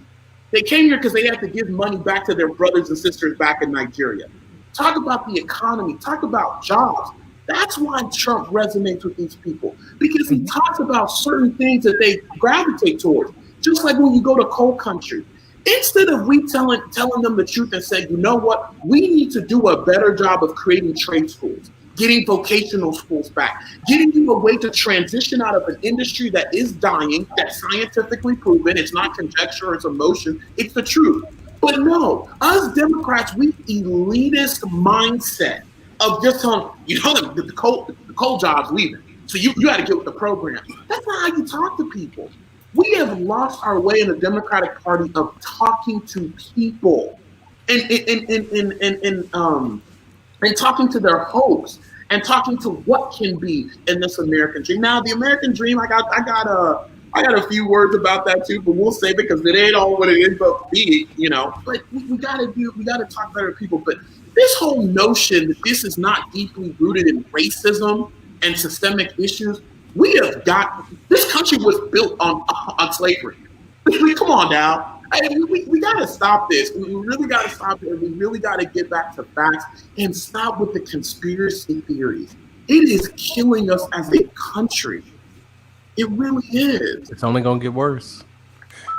They came here because they had to give money back to their brothers and sisters back in Nigeria. Talk about the economy. Talk about jobs. That's why Trump resonates with these people, because he talks about certain things that they gravitate towards. Just like when you go to coal country, instead of we telling them the truth and saying, you know what, we need to do a better job of creating trade schools, getting vocational schools back, getting you a way to transition out of an industry that is dying, that's scientifically proven, it's not conjecture, it's emotion, it's the truth. But no, us Democrats, we elitist mindset of just telling, the coal job's leaving. So you got to get with the program. That's not how you talk to people. We have lost our way in the Democratic Party of talking to people and talking to their hopes and talking to what can be in this American dream. Now, the American dream, I got a few words about that too, but we'll save it because it ain't all what it is but be, But we gotta talk better to people. But this whole notion that this is not deeply rooted in racism and systemic issues, this country was built on slavery. Come on now. We got to stop this. We really got to stop it. We really got to get back to facts and stop with the conspiracy theories. It is killing us as a country. It really is. It's only going to get worse.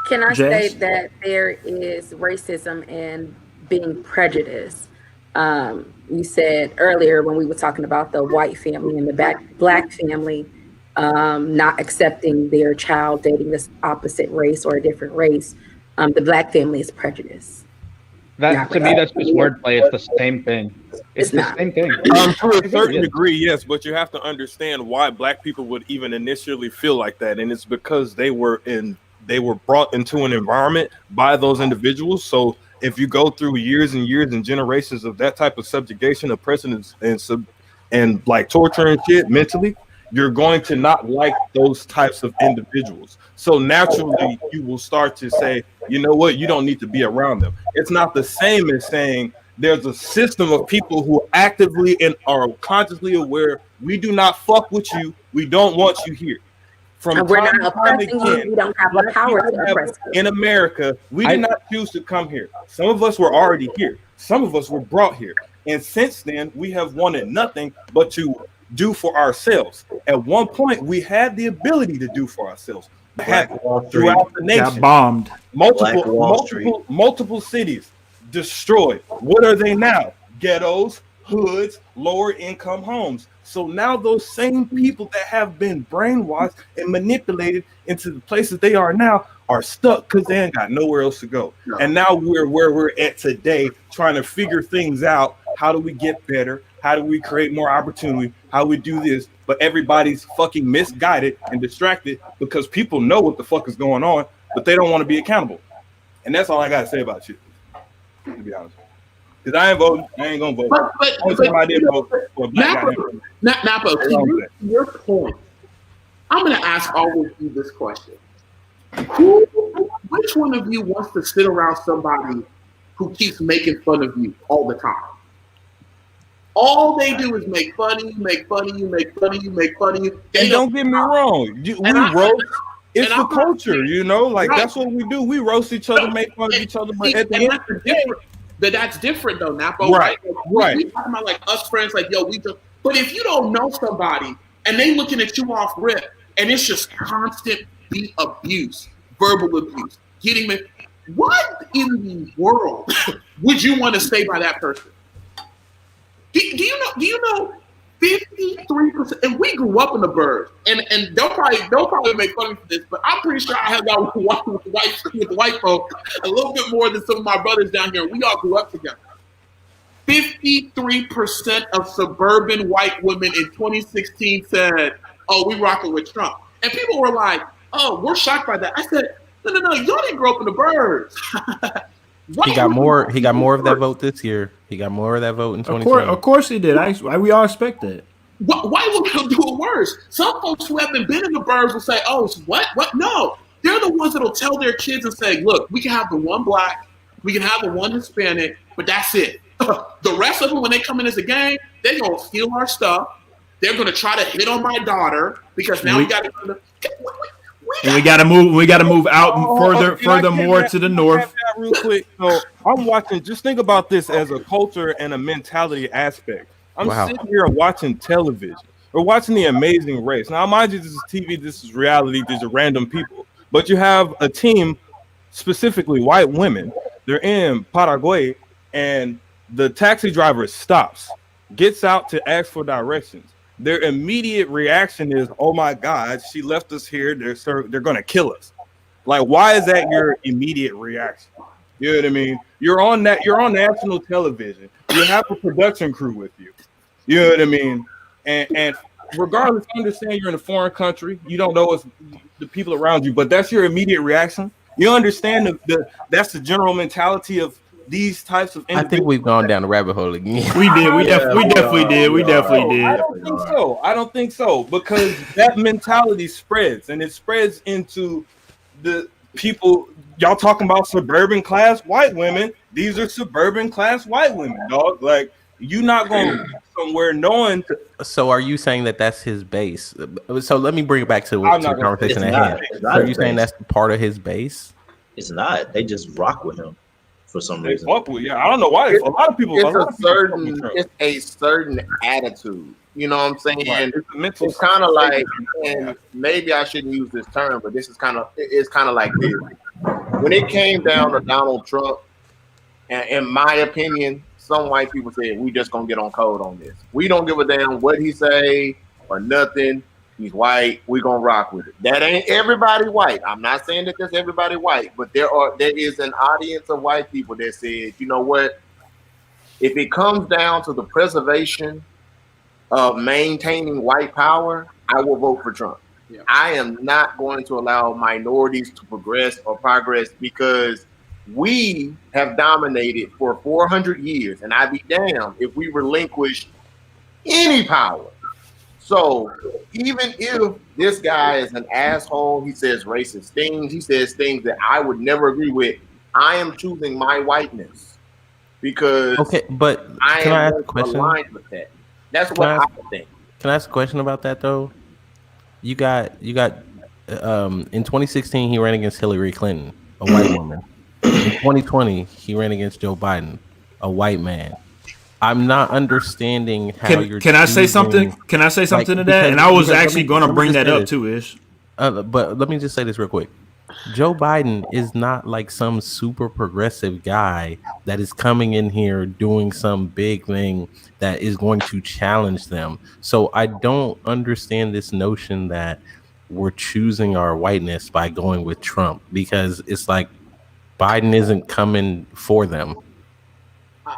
Can I say that there is racism and being prejudiced? You said earlier when we were talking about the white family and the black family not accepting their child dating this opposite race or a different race. The black family is prejudiced. That to me, that's just wordplay. It's the same thing. It's the same thing. To a certain degree, yes, but you have to understand why black people would even initially feel like that, and it's because they were brought into an environment by those individuals. So if you go through years and years and generations of that type of subjugation, oppression, and and like torture and shit mentally, you're going to not like those types of individuals. So naturally, you will start to say, you know what, you don't need to be around them. It's not the same as saying there's a system of people who actively and are consciously aware, we do not fuck with you, we don't want you here. From And we're time not to time oppressing you. again, We don't have the black power people to oppress you. in America, we did not choose to come here. Some of us were already here. Some of us were brought here. And since then, we have wanted nothing but to do for ourselves. At one point, we had the ability to do for ourselves. Throughout the nation, got bombed. Multiple cities destroyed. What are they now? Ghettos, hoods, lower income homes. So now those same people that have been brainwashed and manipulated into the places they are now are stuck because they ain't got nowhere else to go. No. And now we're where we're at today, trying to figure things out. How do we get better? How do we create more opportunity? How do we do this? But everybody's fucking misguided and distracted because people know what the fuck is going on, but they don't want to be accountable. And that's all I got to say about you, to be honest. Because I ain't voting. I ain't going to vote. But I did vote for a black guy. Napo, to your point, I'm going to ask all of you this question. Which one of you wants to sit around somebody who keeps making fun of you all the time? All they do is make fun of you, make fun of you, make fun of you, make fun of you. And don't get me wrong. We roast. It's the culture, you know? Like, that's what we do. We roast each other, make fun of each other. But at the end of the day, that's different, though, Napo. Right. We talking about, like, us friends, like, yo, we just... But if you don't know somebody and they looking at you off rip and it's just constant beat abuse, verbal abuse, getting me... What in the world would you want to say by that person? Do you know 53%, and we grew up in the burbs, and they'll probably make fun of me for this, but I'm pretty sure I have got with white folk a little bit more than some of my brothers down here. We all grew up together. 53% of suburban white women in 2016 said, "Oh, we rocking with Trump," and people were like, "Oh, we're shocked by that." I said, "No, y'all didn't grow up in the burbs." He got more of that vote this year. He got more of that vote in 2020. Of course he did. We all expect that. Why would we do it worse? Some folks who haven't been in the burbs will say, "Oh, what? No." They're the ones that'll tell their kids and say, "Look, we can have the one black, we can have the one Hispanic, but that's it. The rest of them, when they come in as a gang, they're gonna steal our stuff. They're gonna try to hit on my daughter because now we got to." And we got to move. We got to move out further more to the north. Real quick. So I'm watching. Just think about this as a culture and a mentality aspect. I'm sitting here watching television. We're watching The Amazing Race. Now, mind you, this is TV. This is reality. These are random people. But you have a team, specifically white women. They're in Paraguay, and the taxi driver stops, gets out to ask for directions. Their immediate reaction is, "Oh my God, she left us here. They're going to kill us." Like, why is that your immediate reaction? You know what I mean? You're on national television. You have a production crew with you. You know what I mean? And regardless, I understand you're in a foreign country. You don't know the people around you, but that's your immediate reaction. You understand that's the general mentality of these types of individuals. I think we've gone down the rabbit hole again. We did. We definitely did. I don't think so because that mentality spreads, and it spreads into the people. Y'all talking about suburban class white women. These are suburban class white women, dog. Like, you not going to go somewhere knowing. So are you saying that that's his base? So let me bring it back to the conversation at hand. So are you saying that's part of his base? It's not. They just rock with him for some reason. I don't know why. A lot of people. It's a certain attitude. You know what I'm saying? Right. It's kind of like, and maybe I shouldn't use this term, but it's kind of like this. When it came down to Donald Trump, and in my opinion, some white people said, "We just gonna get on code on this. We don't give a damn what he say or nothing. He's white. We gonna rock with it." That ain't everybody white. I'm not saying that that's everybody white, but there is an audience of white people that said, "You know what? If it comes down to the preservation of maintaining white power, I will vote for Trump." Yeah. I am not going to allow minorities to progress because we have dominated for 400 years, and I'd be damned if we relinquish any power. So even if this guy is an asshole, he says racist things, he says things that I would never agree with, I am choosing my whiteness because Okay, but I can am I ask going a to question? align with that. That's Can what I I ask, think. can I ask a question about that though? You got in 2016 he ran against Hillary Clinton, a white woman. In 2020 he ran against Joe Biden, a white man. I'm not understanding how Can you're can I say something? choosing, Can I say like, something to that? because And I was because actually going to let me bring just that say up this. too, Ish. But let me just say this real quick. Joe Biden is not like some super progressive guy that is coming in here doing some big thing that is going to challenge them. So I don't understand this notion that we're choosing our whiteness by going with Trump, because it's like Biden isn't coming for them. But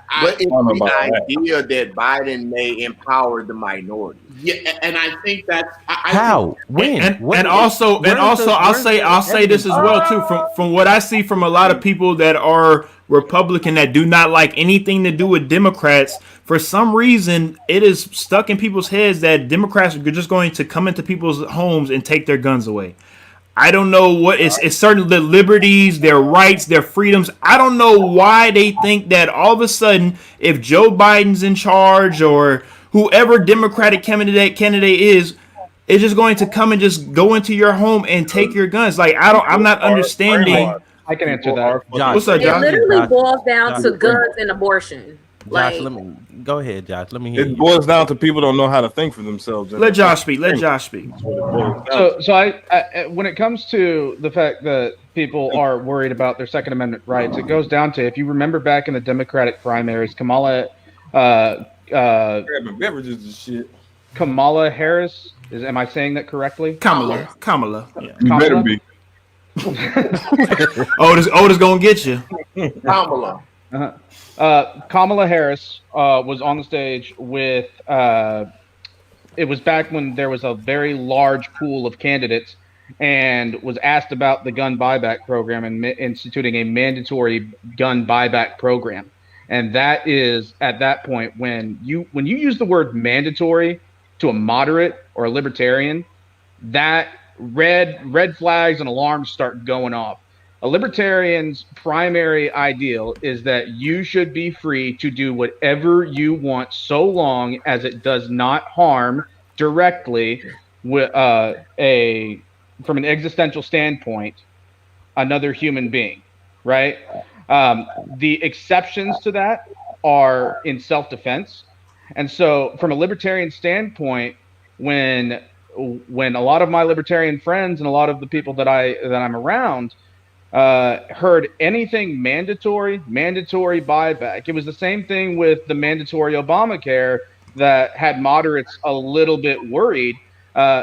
I, it's I don't know the about all that. idea that Biden may empower the minority. yeah, and I think that's I think How? When? What? And also Where's the I'll say this evidence as for well that? too. From what I see from a lot of people that are Republican that do not like anything to do with Democrats, for some reason it is stuck in people's heads that Democrats are just going to come into people's homes and take their guns away. I don't know what it's certain the liberties, their rights, their freedoms. I don't know why they think that all of a sudden, if Joe Biden's in charge or whoever Democratic candidate is, it's just going to come and just go into your home and take your guns. Like I'm People not are brainwashed. understanding. I can answer People are that. fucking What's up, Josh, It Josh? literally Josh, boils down Josh, to people guns brainwashed. and abortion. Josh, Like, let me go ahead, Josh. Let me hear It you. boils down to people don't know how to think for themselves and Let they're Josh fucking speak. Let brainwashed. Josh speak. That's what it boils down to. So when it comes to the fact that people are worried about their Second Amendment rights, it goes down to, if you remember back in the Democratic primaries, uh, uh, Grabbing beverages and shit. Kamala Harris, am I saying that correctly? Kamala. Yeah. You better Kamala. be. Otis gonna get you. Kamala. Uh-huh. Kamala Harris was on the stage with. It was back when there was a very large pool of candidates, and was asked about the gun buyback program and instituting a mandatory gun buyback program. And that is at that point when you use the word mandatory to a moderate or a libertarian, that red flags and alarms start going off. A libertarian's primary ideal is that you should be free to do whatever you want so long as it does not harm directly with a from an existential standpoint another human being, right? The exceptions to that are in self-defense. And so from a libertarian standpoint, when when a lot of my libertarian friends and a lot of the people that I'm around heard anything mandatory buyback. It was the same thing with the mandatory Obamacare that had moderates a little bit worried,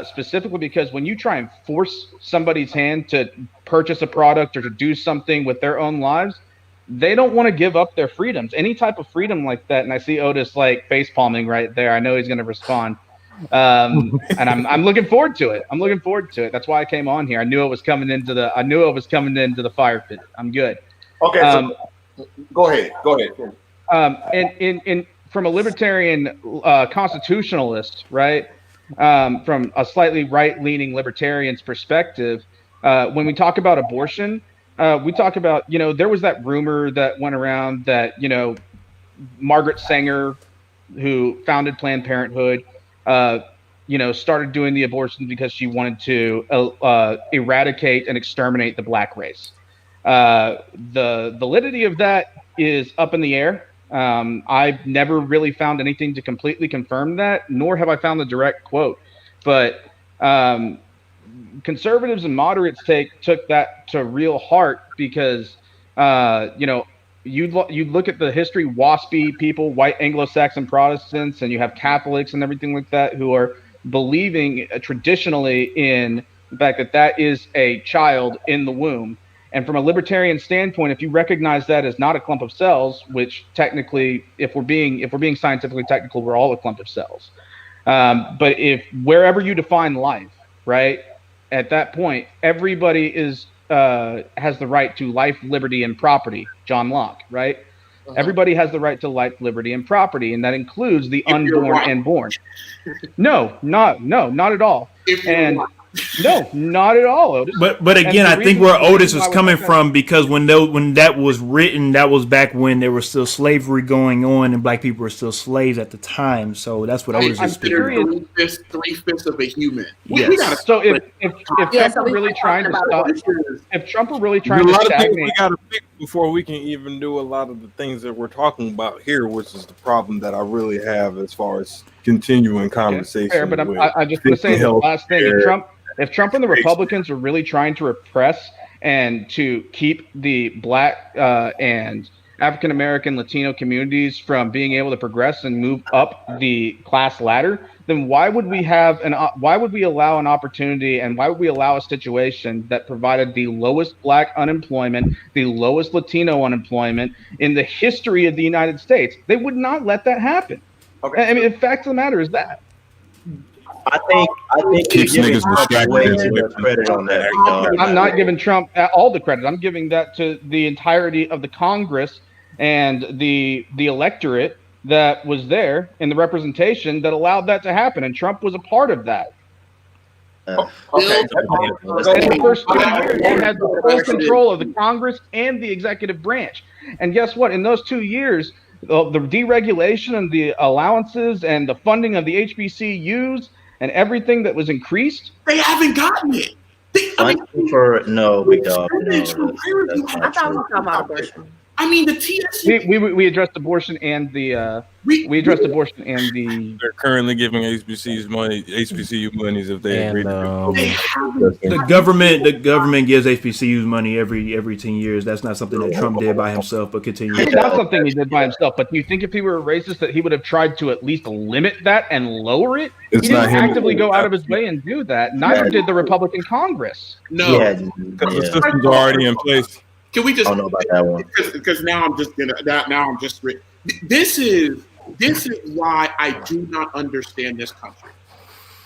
specifically because when you try and force somebody's hand to purchase a product or to do something with their own lives, they don't want to give up their freedoms. Any type of freedom like that, and I see Otis like face palming right there. I know he's going to respond. And I'm looking forward to it. I'm looking forward to it. That's why I came on here. I knew it was coming into the fire pit. I'm good. Okay, so Um, go ahead. Go ahead. and from a libertarian constitutionalist, right? From a slightly right-leaning libertarian's perspective, when we talk about abortion, we talk about, there was that rumor that went around that, Margaret Sanger, who founded Planned Parenthood, uh, started doing the abortion because she wanted to eradicate and exterminate the black race. The validity of that is up in the air. I've never really found anything to completely confirm that, nor have I found the direct quote. But um, conservatives and moderates took that to real heart because you look at the history, waspy people, white Anglo-Saxon Protestants, and you have Catholics and everything like that who are believing traditionally in the fact that that is a child in the womb. And from a libertarian standpoint, if you recognize that as not a clump of cells, which technically, if we're being scientifically technical, we're all a clump of cells. But if wherever you define life, right, at that point, everybody is has the right to life, liberty, and property. John Locke, right? Everybody has the right to life, liberty, and property, and that includes the unborn and born. No, not at all. And no, not at all, Otis. But again, I think where Otis is coming from, because when that was written, that was back when there was still slavery going on and black people were still slaves at the time. So that's what Otis is speaking. Three-fifths of a human. Yes. So if Trump were really trying to stop, if Trump were really trying to stagnate, we got to fix before we can even do a lot of the things that we're talking about here, which is the problem that I really have as far as continuing conversation. Fair, but I just want to say the last thing: if Trump and the Republicans are really trying to repress and to keep the Black and African American, Latino communities from being able to progress and move up the class ladder, then why would we allow an opportunity, and why would we allow a situation that provided the lowest Black unemployment, the lowest Latino unemployment in the history of the United States? They would not let that happen. Okay. I mean, the fact of the matter is that. I think keeps niggas distracted. Credit on that. I'm not giving Trump all the credit. I'm giving that to the entirety of the Congress and the electorate that was there in the representation that allowed that to happen, and Trump was a part of that. In the first 2 years, they had the full control of the Congress and the executive branch. And guess what? In those 2 years, the deregulation and the allowances and the funding of the HBCUs and everything that was increased, they haven't gotten it. No, big dog. I thought we were talking about abortion. I mean, the TSU. We addressed abortion and the we addressed abortion and the. They're currently giving HBCU monies if they agree. The government gives HBCUs money every 10 years. That's not something that Trump did by himself, but continue. It's not something he did by himself. But do you think if he were a racist that he would have tried to at least limit that and lower it? He didn't actively go out of his way and do that. Neither did the Republican Congress. No, because the system's already in place. Can we just? I don't know about that one. Because now I'm just gonna. Now I'm just. This is why I do not understand this country.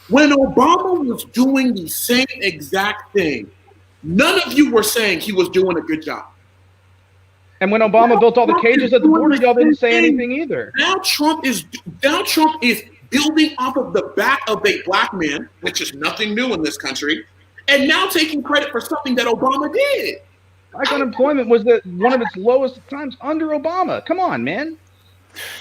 When Obama was doing the same exact thing, none of you were saying he was doing a good job. And when Obama built all the cages at the border, y'all didn't say anything either. Now Trump is building off of the back of a black man, which is nothing new in this country, and now taking credit for something that Obama did. Black unemployment was one of its lowest times under Obama. Come on, man.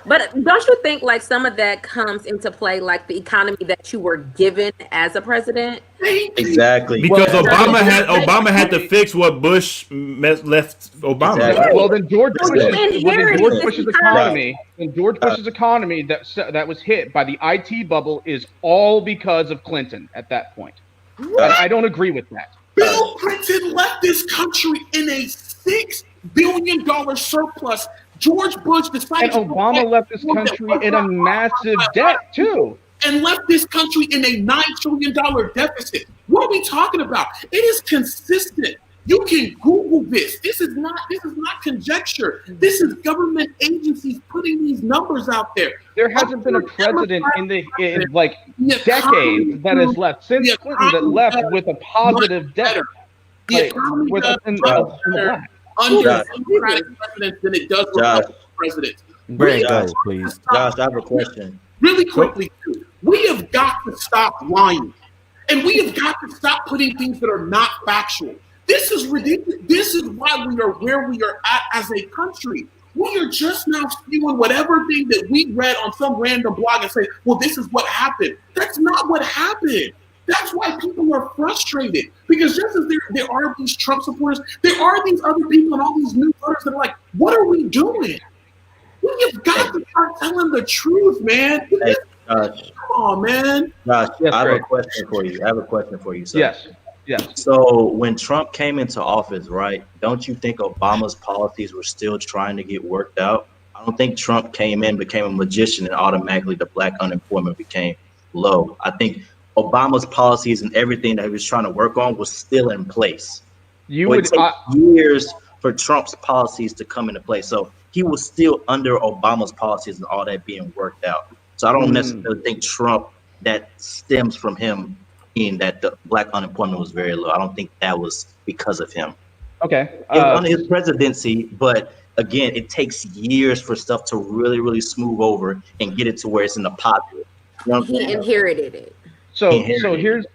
But don't you think like some of that comes into play, like the economy that you were given as a president? Exactly. Because Obama had to fix what Bush left Obama. Exactly. Well, then George Bush's economy, that was hit by the IT bubble is all because of Clinton at that point. I don't agree with that. Bill Clinton left this country in a $6 billion surplus. George Bush decided and Obama left this country in a massive debt too. And left this country in a $9 trillion deficit. What are we talking about? It is consistent. You can Google this. This is not conjecture. This is government agencies putting these numbers out there. There hasn't been a president in decades that has left since Clinton that left with a positive debt. Under Democratic presidents than it does Republican presidents. Please. Josh, I have a question. Really quickly, too. We have got to stop lying. And we have got to stop putting things that are not factual. This is ridiculous. This is why we are where we are at as a country. We are just now spewing whatever thing that we read on some random blog and say, well, this is what happened. That's not what happened. That's why people are frustrated. Because just as there are these Trump supporters, there are these other people and all these new voters that are like, what are we doing? We have got to start telling the truth, man. Hey, come on, man. Josh, I have a question for you. So, yes. So when Trump came into office, right, don't you think Obama's policies were still trying to get worked out? I don't think Trump came in, became a magician, and automatically the black unemployment became low. I think Obama's policies and everything that he was trying to work on was still in place. It would take years for Trump's policies to come into place. So he was still under Obama's policies and all that being worked out. So I don't necessarily think Trump, that stems from him being that the black unemployment was very low. I don't think that was because of him. Okay. Under his presidency, but again, it takes years for stuff to really, really smooth over and get it to where it's in the positive. You know He inherited it. So here's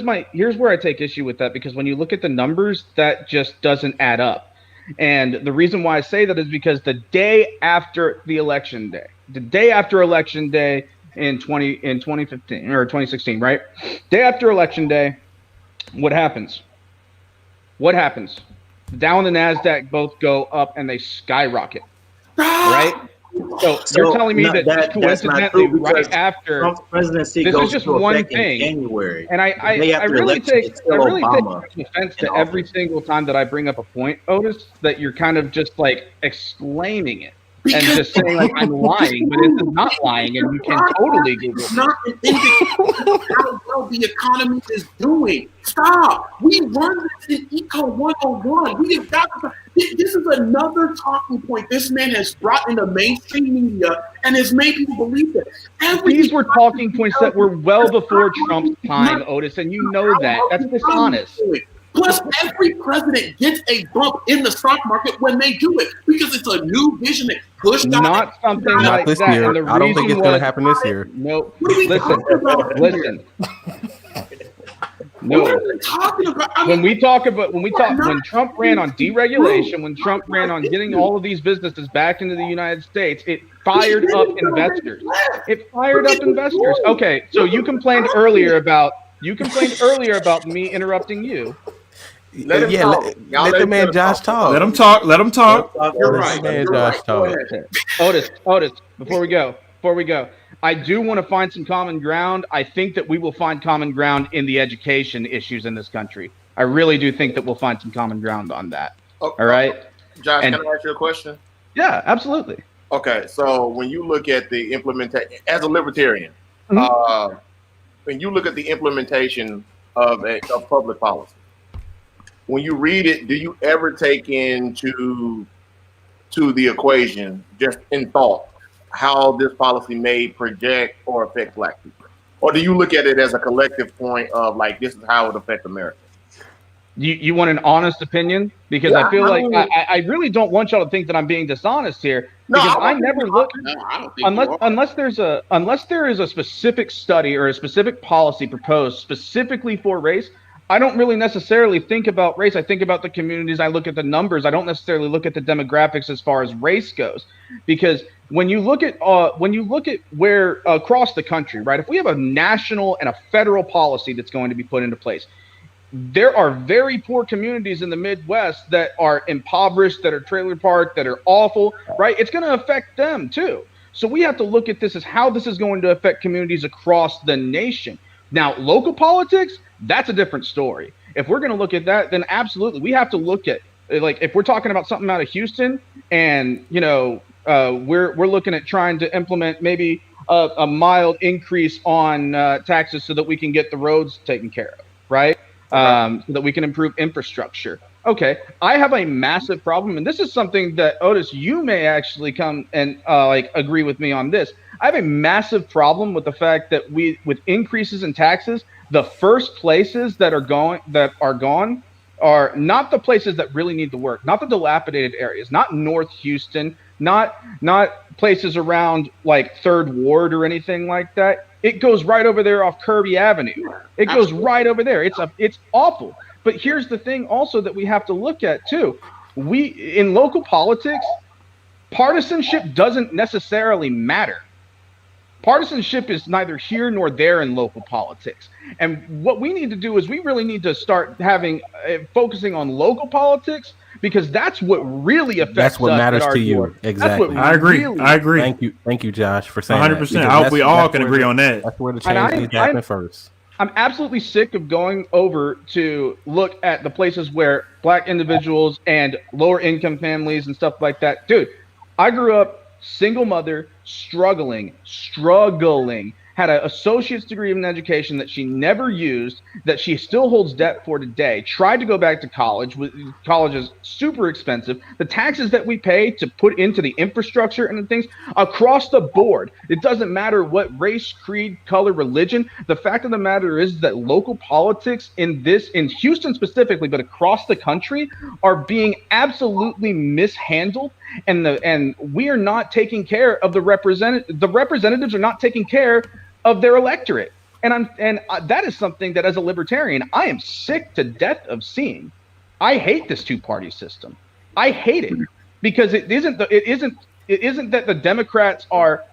where I take issue with that, because when you look at the numbers, that just doesn't add up. And the reason why I say that is because the day after election day in 2015 or 2016, right? Day after election day, what happens? The Dow and the NASDAQ both go up and they skyrocket, right? So you're telling me that coincidentally, right after Trump's presidency this goes is just into one effect thing, in January, and I really take offense to every single time that I bring up a point, Otis, that you're kind of just like exclaiming it and just saying like I'm lying, but this is not lying, and you can totally Google. It's not an indication of how well the economy is doing. Stop. We run this in Eco 101. We have got to, this is another talking point this man has brought into mainstream media and has made people believe that. These were talking points that were well before Trump's time, Otis, and you know that. That's dishonest. Plus, every president gets a bump in the stock market when they do it because it's a new vision that pushed out. Not something like this that. year. And the I don't think it's going to happen this year. No. Listen. No. What are we talking about? When Trump ran on deregulation, when Trump ran on getting all of these businesses back into the United States, it fired up investors. Okay, so you complained earlier about me interrupting you. Let the man Josh talk. Let him talk. You're right. Josh talk. Otis, before we go, I do want to find some common ground. I think that we will find common ground in the education issues in this country. I really do think that we'll find some common ground on that. Okay. All right? Josh, can I ask you a question? Yeah, absolutely. Okay, so when you look at the implementation, as a libertarian, when you look at the implementation of public policy, when you read it, do you ever take into the equation, just in thought, how this policy may project or affect Black people? Or do you look at it as a collective point of like, this is how it affects America? You want an honest opinion? Because I feel like I really don't want y'all to think that I'm being dishonest here. Because I never look unless there is a specific study or a specific policy proposed specifically for race. I don't really necessarily think about race. I think about the communities. I look at the numbers. I don't necessarily look at the demographics as far as race goes, because when you look at where across the country, right? If we have a national and a federal policy that's going to be put into place, there are very poor communities in the Midwest that are impoverished, that are trailer parked, that are awful, right? It's going to affect them too. So we have to look at this as how this is going to affect communities across the nation. Now, local politics, that's a different story. If we're going to look at that, then absolutely, we have to look at, like, if we're talking about something out of Houston and, we're looking at trying to implement maybe a mild increase on taxes so that we can get the roads taken care of, right? So that we can improve infrastructure. Okay, I have a massive problem, and this is something that, Otis, you may actually come and agree with me on this. I have a massive problem with the fact that with increases in taxes, the first places that are gone are not the places that really need the work, not the dilapidated areas, not North Houston, not places around like Third Ward or anything like that. It goes right over there off Kirby Avenue. It goes right over there. It's awful. But here's the thing also that we have to look at too. In local politics, partisanship doesn't necessarily matter. Partisanship is neither here nor there in local politics. And what we need to do is we really need to start focusing on local politics, because that's what really affects. That's what matters to you. Door. Exactly. I agree. Thank you, Josh, for saying 100%. that. I hope we all can agree on that. That's where the change needs to happen first. I'm absolutely sick of going over to look at the places where Black individuals and lower income families and stuff like that. Dude, I grew up single mother, struggling, had an associate's degree in education that she never used, that she still holds debt for today, tried to go back to college. College is super expensive. The taxes that we pay to put into the infrastructure and the things across the board, it doesn't matter what race, creed, color, religion. The fact of the matter is that local politics in Houston specifically, but across the country, are being absolutely mishandled, and we are not taking care of the representatives are not taking care of their electorate. And that is something that, as a libertarian, I am sick to death of seeing. I hate this two-party system. I hate it because it isn't that the Democrats are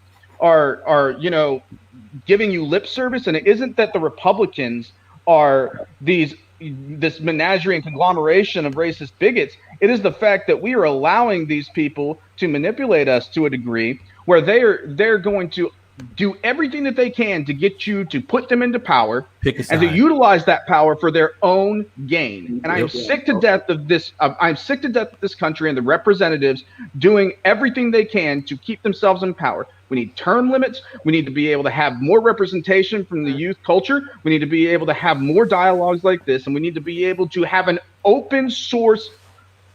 giving you lip service, and it isn't that the Republicans are this menagerie and conglomeration of racist bigots. It is the fact that we are allowing these people to manipulate us to a degree where they're going to do everything that they can to get you to put them into power and to utilize that power for their own gain. And I'm sick to death of this. I'm sick to death of this country and the representatives doing everything they can to keep themselves in power. We need term limits. We need to be able to have more representation from the youth culture. We need to be able to have more dialogues like this. And we need to be able to have an open source,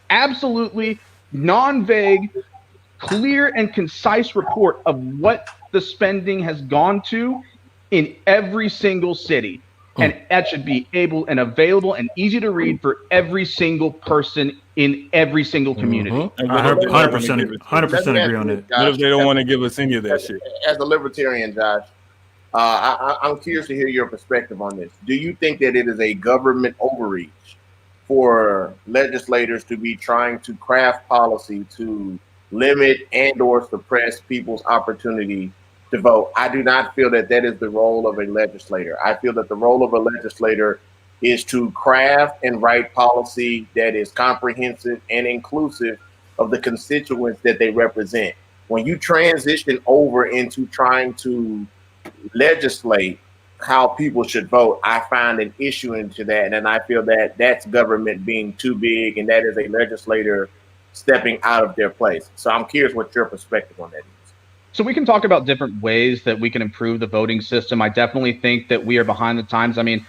absolutely non-vague, clear and concise report of what the spending has gone to in every single city. And that should be able and available and easy to read for every single person in every single community. 100% agree on that. What if they don't want to give us any of that shit? As a libertarian, Josh, I'm curious to hear your perspective on this. Do you think that it is a government overreach for legislators to be trying to craft policy to limit and or suppress people's opportunity to vote? I do not feel that that is the role of a legislator. I feel that the role of a legislator is to craft and write policy that is comprehensive and inclusive of the constituents that they represent. When you transition over into trying to legislate how people should vote, I find an issue into that. And I feel that that's government being too big, and that is a legislator stepping out of their place. So I'm curious what your perspective on that is. So we can talk about different ways that we can improve the voting system. I definitely think that we are behind the times. I mean,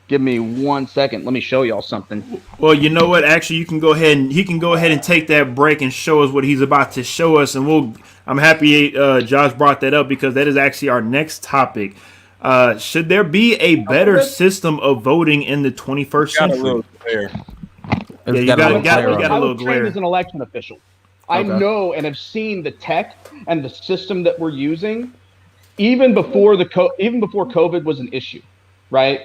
give me 1 second. Let me show y'all something. Well, you know what? Actually, he can go ahead and take that break and show us what he's about to show us. And I'm happy Josh brought that up, because that is actually our next topic. Should there be a better system of voting in the 21st century? Yeah, you got a little glare. As an election official, I know and have seen the tech and the system that we're using even before COVID was an issue, right?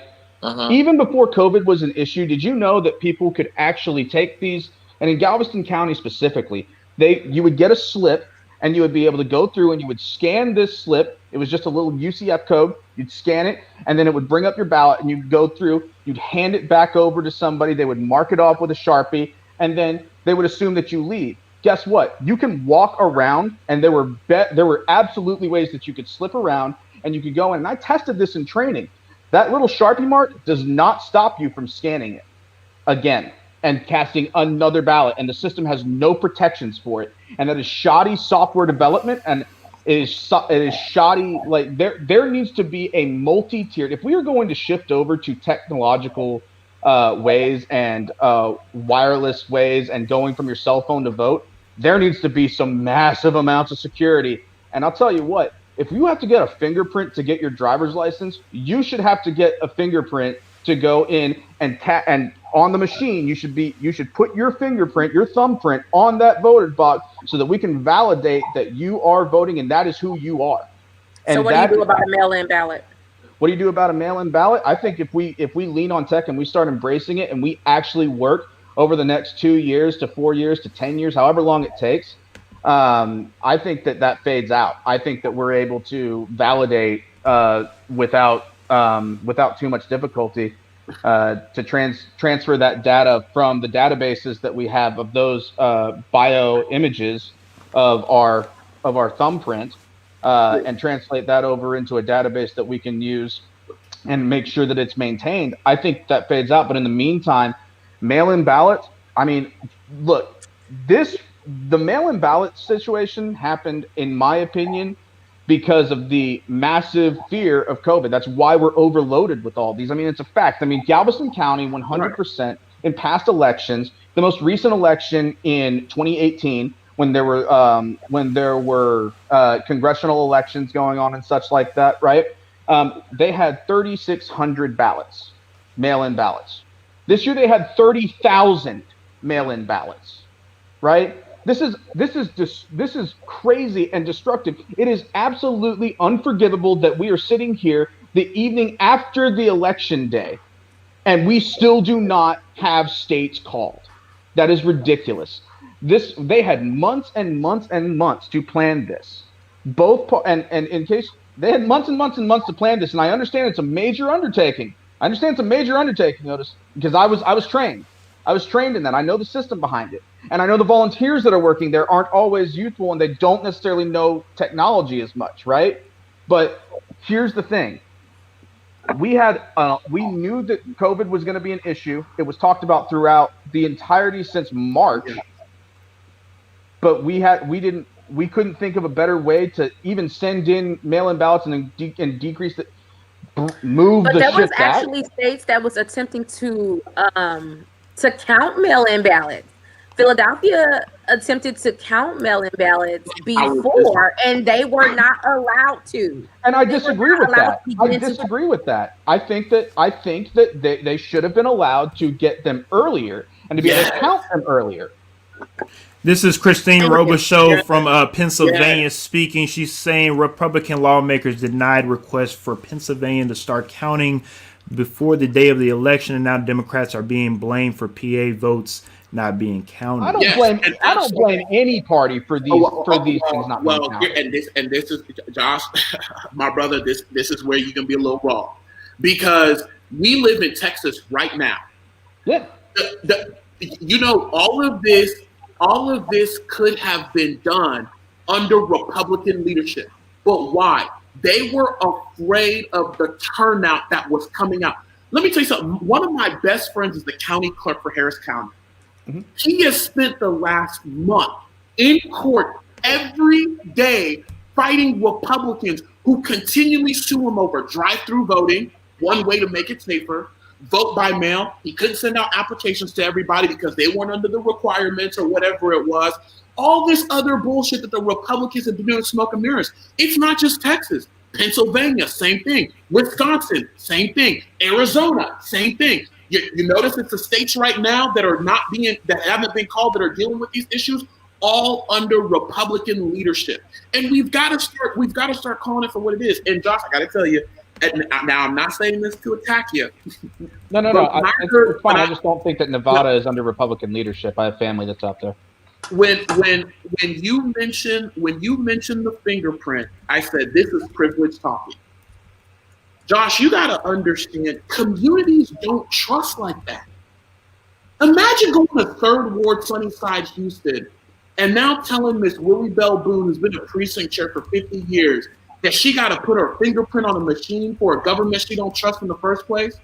Even before COVID was an issue, did you know that people could actually take these, and in Galveston County specifically, you would get a slip and you would be able to go through and you would scan this slip. It was just a little UCF code. You'd scan it, and then it would bring up your ballot, and you'd go through, you'd hand it back over to somebody. They would mark it off with a Sharpie, and then they would assume that you leave. Guess what? You can walk around, and there were absolutely ways that you could slip around, and you could go in. And I tested this in training. That little Sharpie mark does not stop you from scanning it again and casting another ballot, and the system has no protections for it. And that is shoddy software development, and it is shoddy. Like there needs to be a multi-tiered. If we are going to shift over to technological ways and wireless ways and going from your cell phone to vote, there needs to be some massive amounts of security. And I'll tell you what, if you have to get a fingerprint to get your driver's license, you should have to get a fingerprint to go in and on the machine. You should put your fingerprint, your thumbprint on that voter box so that we can validate that you are voting and that is who you are. And so what do you do about a mail-in ballot? What do you do about a mail-in ballot? I think if we lean on tech and we start embracing it and we actually work over the next 2 years to 4 years to 10 years, however long it takes, I think that fades out. I think that we're able to validate without too much difficulty to transfer that data from the databases that we have of those bio images of our thumbprint and translate that over into a database that we can use and make sure that it's maintained. I think that fades out. But in the meantime, mail-in ballots, I mean, look, the mail-in ballot situation happened, in my opinion, because of the massive fear of COVID. That's why we're overloaded with all these. I mean, it's a fact. I mean, Galveston County, 100% in past elections, the most recent election in 2018, when there were congressional elections going on and such like that, right? They had 3,600 ballots, mail-in ballots. This year they had 30,000 mail-in ballots, right? This is crazy and destructive. It is absolutely unforgivable that we are sitting here the evening after the election day and we still do not have states called. That is ridiculous. They had months and months and months to plan this. And in case they had months and months and months to plan this, and I understand it's a major undertaking. Otis, because I was trained. I was trained in that. I know the system behind it. And I know the volunteers that are working there aren't always youthful and they don't necessarily know technology as much, right? But here's the thing. We knew that COVID was going to be an issue. It was talked about throughout the entirety since March. But we couldn't think of a better way to even send in mail-in ballots and decrease the move but the there shit was back. actually states that was attempting to count mail-in ballots. Philadelphia attempted to count mail-in ballots before, and they were not allowed to. And I disagree with that. I think that they should have been allowed to get them earlier and to be able to count them earlier. This is Christine Robichaud from Pennsylvania speaking. She's saying Republican lawmakers denied requests for Pennsylvania to start counting before the day of the election, and now Democrats are being blamed for PA votes not being counted. I don't blame any party for these things not being counted. And this is Josh, my brother. This is where you can be a little wrong, because we live in Texas right now. Yeah. All of this could have been done under Republican leadership. But why? They were afraid of the turnout that was coming out. Let me tell you something. One of my best friends is the county clerk for Harris County. Mm-hmm. He has spent the last month in court every day fighting Republicans who continually sue him over drive-through voting, one way to make it safer, vote by mail. He couldn't send out applications to everybody because they weren't under the requirements or whatever it was. All this other bullshit that the Republicans have been doing, smoke and mirrors. It's not just Texas. Pennsylvania, same thing. Wisconsin, same thing. Arizona, same thing. You notice it's the states right now that haven't been called, that are dealing with these issues, all under Republican leadership. And we've got to start calling it for what it is. And Josh, I got to tell you, now I'm not saying this to attack you. No. It's fine. I just don't think that Nevada is under Republican leadership. I have family that's out there. When you mention the fingerprint, I said this is privilege talking. Josh, you got to understand, communities don't trust like that. Imagine going to 3rd Ward, Sunnyside, Houston, and now telling Miss Willie Bell Boone, who's been a precinct chair for 50 years, that she got to put her fingerprint on a machine for a government she don't trust in the first place.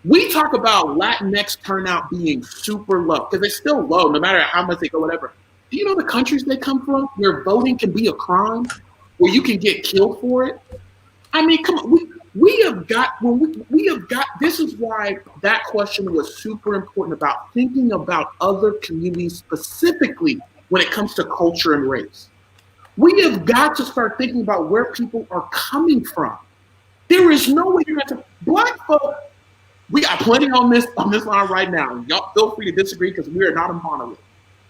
We talk about Latinx turnout being super low, because it's still low, no matter how much they go, whatever. Do you know the countries they come from where voting can be a crime, where you can get killed for it? I mean, come on, we have got, this is why that question was super important about thinking about other communities specifically when it comes to culture and race. We have got to start thinking about where people are coming from. There is no way you're going to, Black folk, we got plenty on this line right now. Y'all feel free to disagree because we are not a monolith.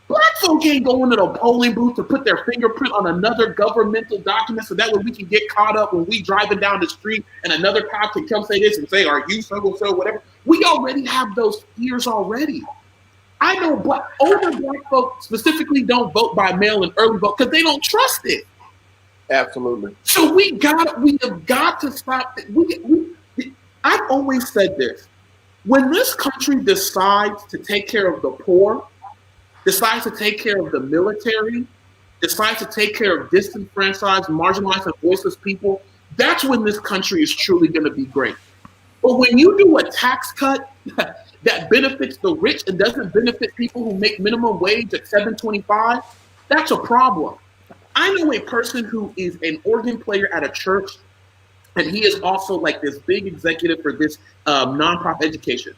Black folk can't go into the polling booth to put their fingerprint on another governmental document so that way we can get caught up when we driving down the street and another cop can come say this and say, are you so, whatever. We already have those fears already. I know older Black folk specifically don't vote by mail and early vote because they don't trust it. Absolutely. So we have got to stop. I've always said this. When this country decides to take care of the poor, decides to take care of the military, decides to take care of disenfranchised, marginalized, and voiceless people, that's when this country is truly going to be great. But when you do a tax cut that benefits the rich and doesn't benefit people who make minimum wage at $7.25, that's a problem. I know a person who is an organ player at a church, and he is also like this big executive for this nonprofit education.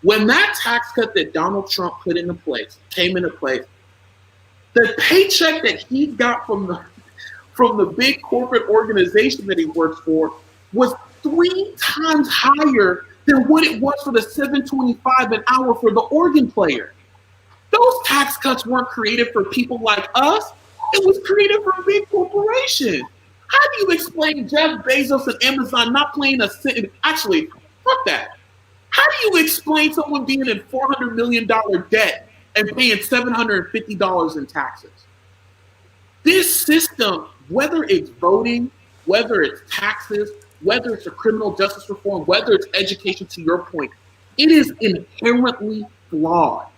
When that tax cut that Donald Trump put into place came into place, the paycheck that he got from the big corporate organization that he works for was 3 times higher than what it was for the $7.25 an hour for the organ player. Those tax cuts weren't created for people like us. It was created for big corporations. How do you explain Jeff Bezos and Amazon not paying a cent? Actually, fuck that. How do you explain someone being in $400 million debt and paying $750 in taxes? This system, whether it's voting, whether it's taxes, whether it's a criminal justice reform, whether it's education, to your point, it is inherently flawed.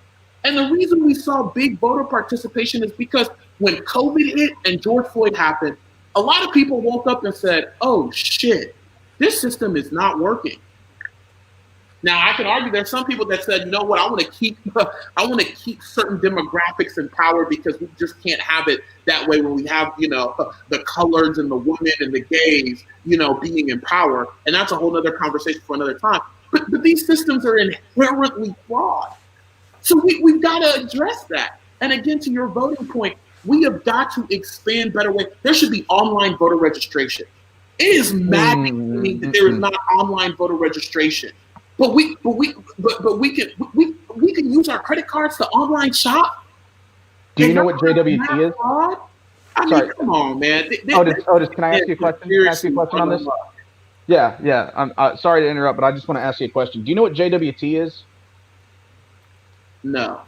And the reason we saw big voter participation is because when COVID hit and George Floyd happened, a lot of people woke up and said, oh shit, this system is not working. Now I can argue there's some people that said, you know what, I want to keep certain demographics in power because we just can't have it that way when we have, you know, the coloreds and the women and the gays, you know, being in power. And that's a whole other conversation for another time. But these systems are inherently flawed. So we've got to address that. And again, to your voting point, we have got to expand better ways. There should be online voter registration. It is maddening to me that there is not online voter registration. But we can use our credit cards to online shop. Do you know what JWT is? I mean, come on, man. Otis, can I ask you a question? Can I ask you a question on this? Yeah. I'm sorry to interrupt, but I just want to ask you a question. Do you know what JWT is? No.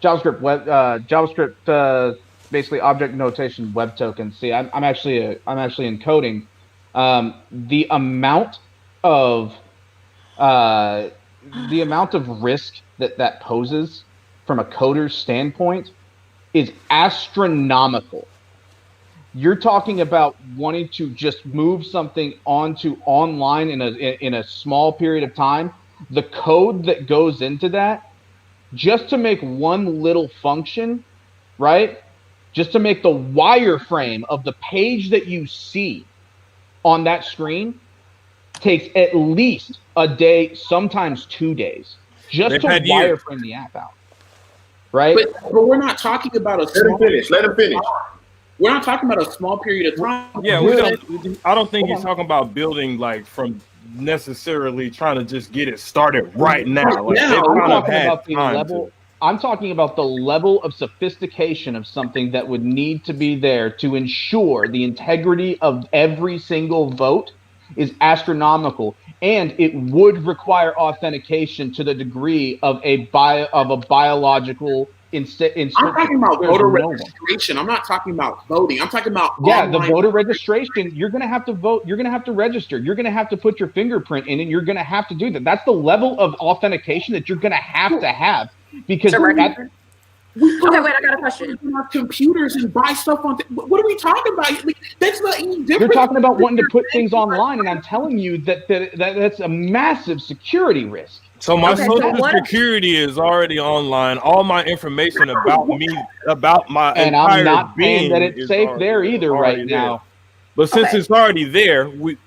JavaScript, basically object notation web token. See, I'm actually encoding. The amount of risk that poses from a coder's standpoint is astronomical. You're talking about wanting to just move something onto online in a small period of time. The code that goes into that, just to make one little function, right? Just to make the wireframe of the page that you see on that screen takes at least a day, sometimes 2 days, just to wireframe the app out, right? But we're not talking about a small Let him finish. We're not talking about a small period of time. Yeah, I don't think he's talking about building like from necessarily trying to just get it started right now. Like, I'm talking about the level of sophistication of something that would need to be there to ensure the integrity of every single vote is astronomical, and it would require authentication to the degree of a biological. I'm talking about voter registration. I'm not talking about voting. I'm talking about the voter registration. You're going to have to vote. You're going to have to register. You're going to have to put your fingerprint in, and you're going to have to do that. That's the level of authentication that you're going to have because okay, wait, I got a question. Our computers and buy stuff on. What are we talking about? That's not any different. You're talking about wanting to put things online, and I'm telling you that's a massive security risk. So my social security is already online. All my information about me, about my and entire I'm not being saying that it's safe there either right now. But since it's already there, we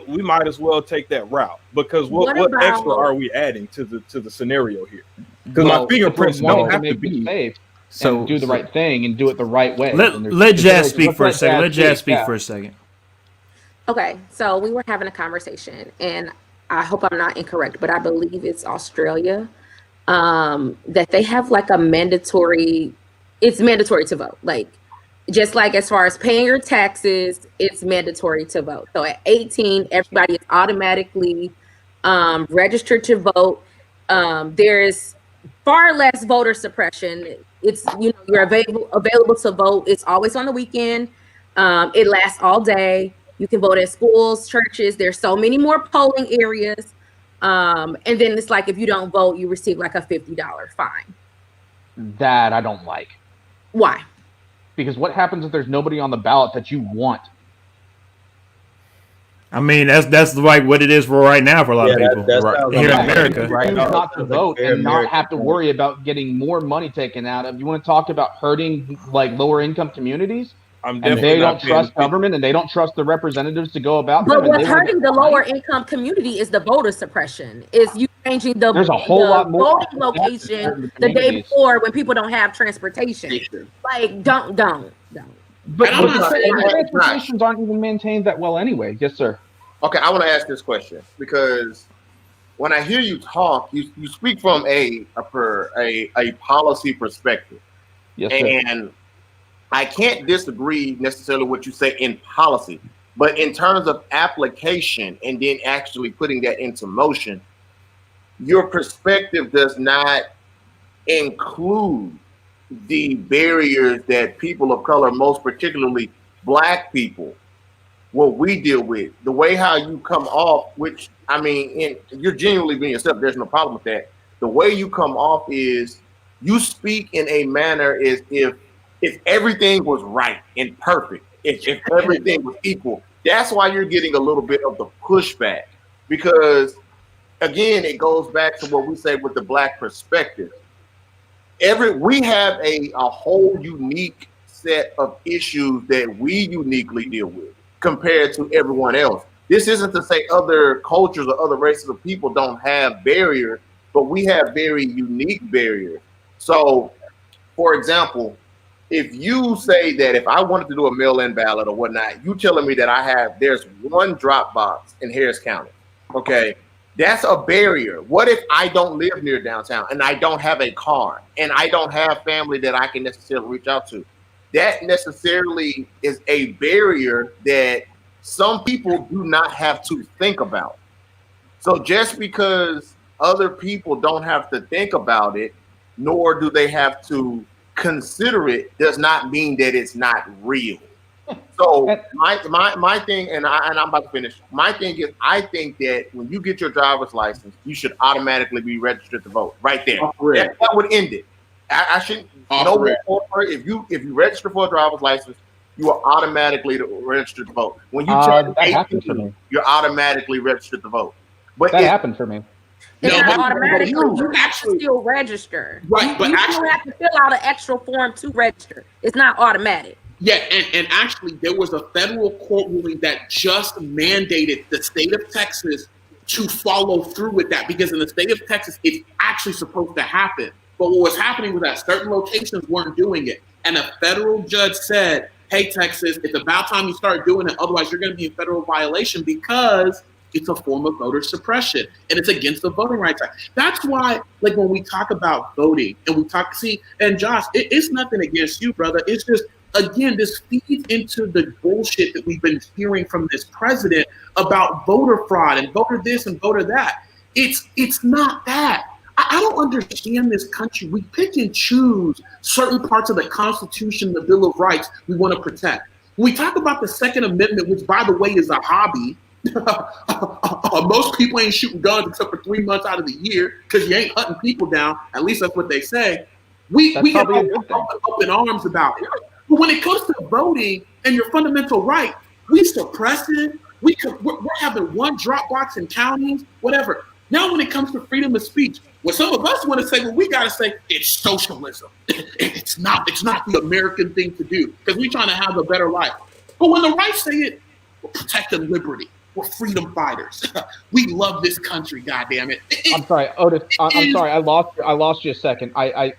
might as well take that route because what extra are we adding to the scenario here? Because my fingerprints don't have to be safe. So do the right thing and do it the right way. Let Jazz speak for a second. Let Jazz speak for a second. Okay, so we were having a conversation, and I hope I'm not incorrect, but I believe it's Australia, that they have like it's mandatory to vote. Like, just like as far as paying your taxes, it's mandatory to vote. So at 18, everybody is automatically registered to vote. There's far less voter suppression. It's, you're available to vote. It's always on the weekend. It lasts all day. You can vote at schools, churches. There's so many more polling areas. And then it's like, if you don't vote, you receive like a $50 fine. That I don't like. Why? Because what happens if there's nobody on the ballot that you want? I mean, that's like what it is for right now for a lot of people here in America. Right? Not to vote and not have to worry about getting more money taken out of. You want to talk about hurting like lower income communities? I'm And definitely they not don't paying trust attention. government, and they don't trust the representatives to go about But them. And what's they want to hurting the lower income community is the voter suppression. Is you changing There's a whole lot more voting to that than location certain the day communities. before when people don't have transportation. Like, don't. But And I'm not saying the that, transportations aren't even maintained that well anyway. Yes, sir. Okay, I want to ask this question because when I hear you talk, you speak from a policy perspective, Yes, sir. and I can't disagree necessarily what you say in policy, but in terms of application and then actually putting that into motion, your perspective does not include the barriers that people of color, most particularly Black people, what we deal with, the way how you come off, which I mean, you're genuinely being yourself. There's no problem with that. The way you come off is you speak in a manner as if everything was right and perfect, if everything was equal. That's why you're getting a little bit of the pushback because again, it goes back to what we say with the Black perspective. We have a whole unique set of issues that we uniquely deal with compared to everyone else. This isn't to say other cultures or other races of people don't have barriers, but we have very unique barriers. So, for example, if you say that if I wanted to do a mail-in ballot or whatnot, you telling me that there's one drop box in Harris County, okay? That's a barrier. What if I don't live near downtown and I don't have a car and I don't have family that I can necessarily reach out to? That necessarily is a barrier that some people do not have to think about. So just because other people don't have to think about it, nor do they have to consider it, does not mean that it's not real. So my thing, and I'm about to finish. My thing is, I think that when you get your driver's license, you should automatically be registered to vote right there. That would end it. I shouldn't. No more. If you register for a driver's license, you are automatically registered to vote. When you turn 18, you're automatically registered to vote. But that happened for me. It's not automatic. You have to still register. Right, but you actually, have to fill out an extra form to register. It's not automatic. Yeah, and actually, there was a federal court ruling that just mandated the state of Texas to follow through with that because in the state of Texas, it's actually supposed to happen. But what was happening was that certain locations weren't doing it. And a federal judge said, hey, Texas, it's about time you start doing it. Otherwise, you're going to be in federal violation because it's a form of voter suppression and it's against the Voting Rights Act. That's why, like, when we talk about voting and we talk, and Josh, it's nothing against you, brother. It's just, again, this feeds into the bullshit that we've been hearing from this president about voter fraud and voter this and voter that. It's not that. I don't understand this country. We pick and choose certain parts of the Constitution, the Bill of Rights we want to protect. When we talk about the Second Amendment, which, by the way, is a hobby, most people ain't shooting guns except for 3 months out of the year because you ain't hunting people down. At least that's what they say. We get up in arms about it. But when it comes to voting and your fundamental right, we suppress it. We're having one drop box in counties, whatever. Now, when it comes to freedom of speech, what some of us want to say, well, we got to say it's socialism. It's not the American thing to do because we're trying to have a better life. But when the right say it, we're protecting liberty. We're freedom fighters. We love this country. God damn it. I'm sorry, Otis. I'm sorry. I lost you a second. I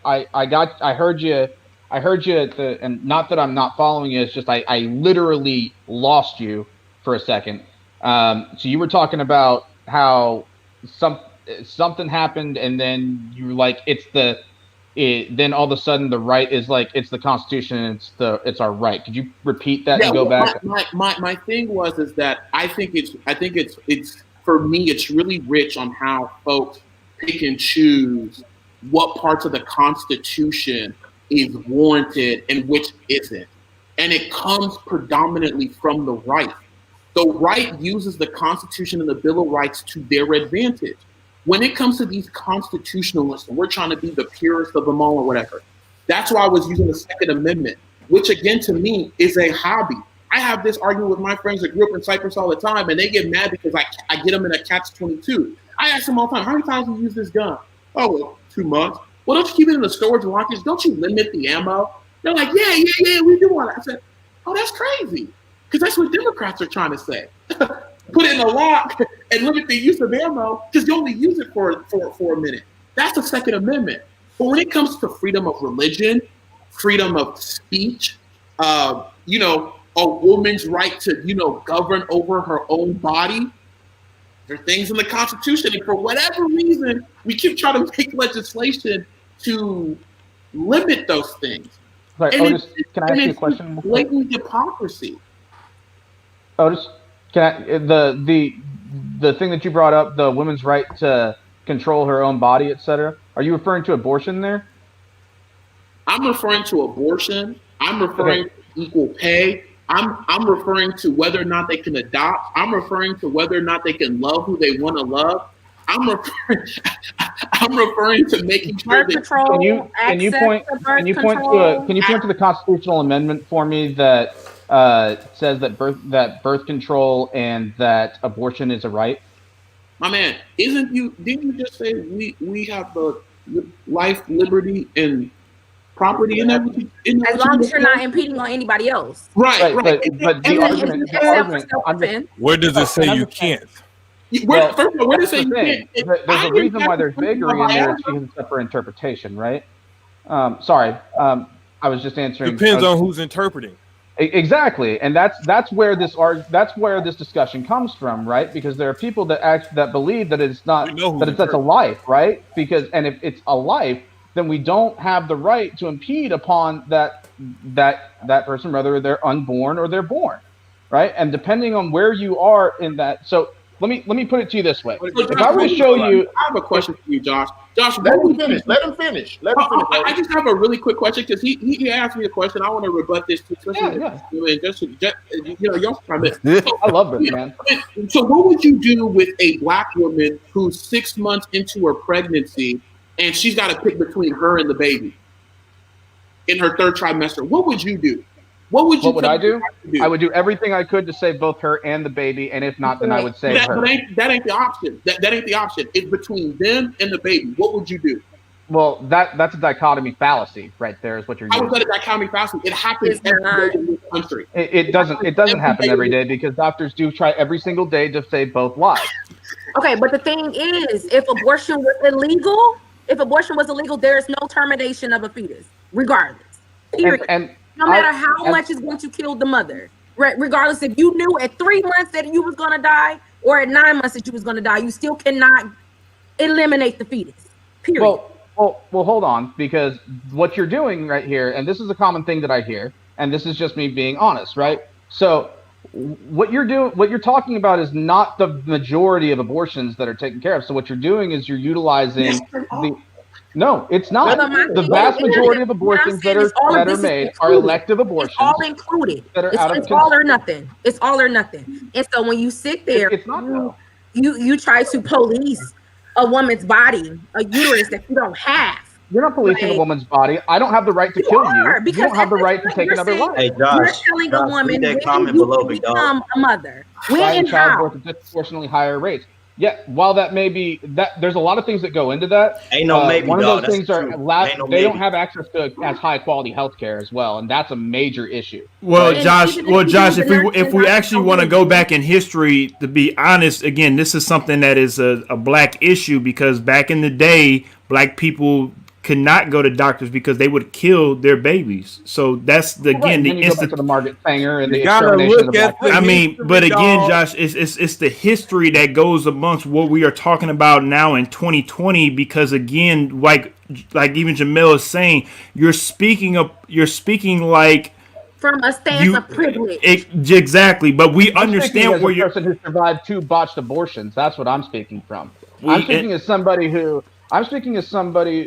heard you. I heard you and not that I'm not following you. It's just I literally lost you for a second. So you were talking about how something happened, and then you were like, then all of a sudden the right is like it's the Constitution, and it's our right. Could you repeat that and go back? My thing is that I think it's for me it's really rich on how folks pick and choose what parts of the Constitution is warranted and which isn't, and it comes predominantly from the right. The right uses the Constitution and the Bill of Rights to their advantage. When it comes to these constitutionalists, and we're trying to be the purest of them all or whatever, that's why I was using the Second Amendment, which again to me is a hobby. I have this argument with my friends that grew up in Cyprus all the time, and they get mad because I get them in a catch-22. I ask them all the time, how many times have you used this gun? Oh, well, 2 months. Well, don't you keep it in the storage lockers? Don't you limit the ammo? They're like, yeah, we do want it. I said, Oh, that's crazy. Because that's what Democrats are trying to say. Put it in a lock and limit the use of ammo because you only use it for a minute. That's the Second Amendment. But when it comes to freedom of religion, freedom of speech, you know, a woman's right to, you know, govern over her own body, there are things in the Constitution, and for whatever reason, we keep trying to make legislation to limit those things. Sorry, And Otis, can I ask you a question? Blatant hypocrisy. Otis, the thing that you brought up, the woman's right to control her own body, etc. Are you referring to abortion there? I'm referring to abortion. I'm referring to equal pay. I'm referring to whether or not they can adopt. I'm referring to whether or not they can love who they want to love. I'm referring to making sure birth control. Can you point to the constitutional amendment for me that says that birth control and that abortion is a right? My man, didn't you just say we have the life, liberty, and property and everything? As long as you're not impeding on anybody else. Right. But the argument, where does it say you can't? Where does it say you can't? There's a reason why there's vagary in there. It's up for interpretation, right? Sorry, I was just answering. Depends on who's interpreting. Exactly, and that's where this discussion comes from, right? Because there are people that believe that it's not that's a life, right? Because if it's a life, then we don't have the right to impede upon that person, whether they're unborn or they're born, right? And depending on where you are in that, so let me put it to you this way: if I were to show you, I have a question for you, Josh. Josh, let him finish. I just have a really quick question because he asked me a question. I want to rebut this too. Just you know, y'all comment. I love this, man. So, what would you do with a black woman who's 6 months into her pregnancy and she's got to pick between her and the baby in her third trimester? What would you do? What would I do? I would do everything I could to save both her and the baby, and if not, then I would save her. That ain't the option. That ain't the option. It's between them and the baby. What would you do? Well, that's a dichotomy fallacy right there, is what you're doing. I would say a dichotomy fallacy. It happens every day in this country. It doesn't happen every day because doctors do try every single day to save both lives. Okay, but the thing is, if abortion was illegal, there is no termination of a fetus, regardless. Period. And no matter how much is going to kill the mother, regardless if you knew at 3 months that you was going to die or at 9 months that you was going to die, you still cannot eliminate the fetus. Period. Well, hold on, because what you're doing right here, and this is a common thing that I hear, and this is just me being honest, right? So what you're talking about is not the majority of abortions that are taken care of. So what you're doing is you're utilizing No, it's not. The vast majority of abortions that are made are elective abortions. It's all included. It's all or nothing. It's all or nothing. And so when you sit there, you try to police a woman's body, a uterus that you don't have. You're not policing a woman's body. I don't have the right to kill you. You don't have the right to take another life. Hey, Josh, you're telling a woman when you become a mother. When and how? Child birth at disproportionately higher rates. Yeah, while that may be that, there's a lot of things that go into that. Ain't no maybe. One of those things are they don't have access to as high quality healthcare as well, and that's a major issue. Well, Josh, if we actually want to go back in history, to be honest, again, this is something that is a black issue because back in the day, black people could not go to doctors because they would kill their babies. So that's the instant to the Margaret Sanger and the extermination of the black people. I mean, but again, Josh, it's the history that goes amongst what we are talking about now in 2020. Because again, like even Jamil is saying, you're speaking like from a stance of privilege. Exactly, but we understand where you're. Person who survived 2 botched abortions. That's what I'm speaking from. I'm speaking as somebody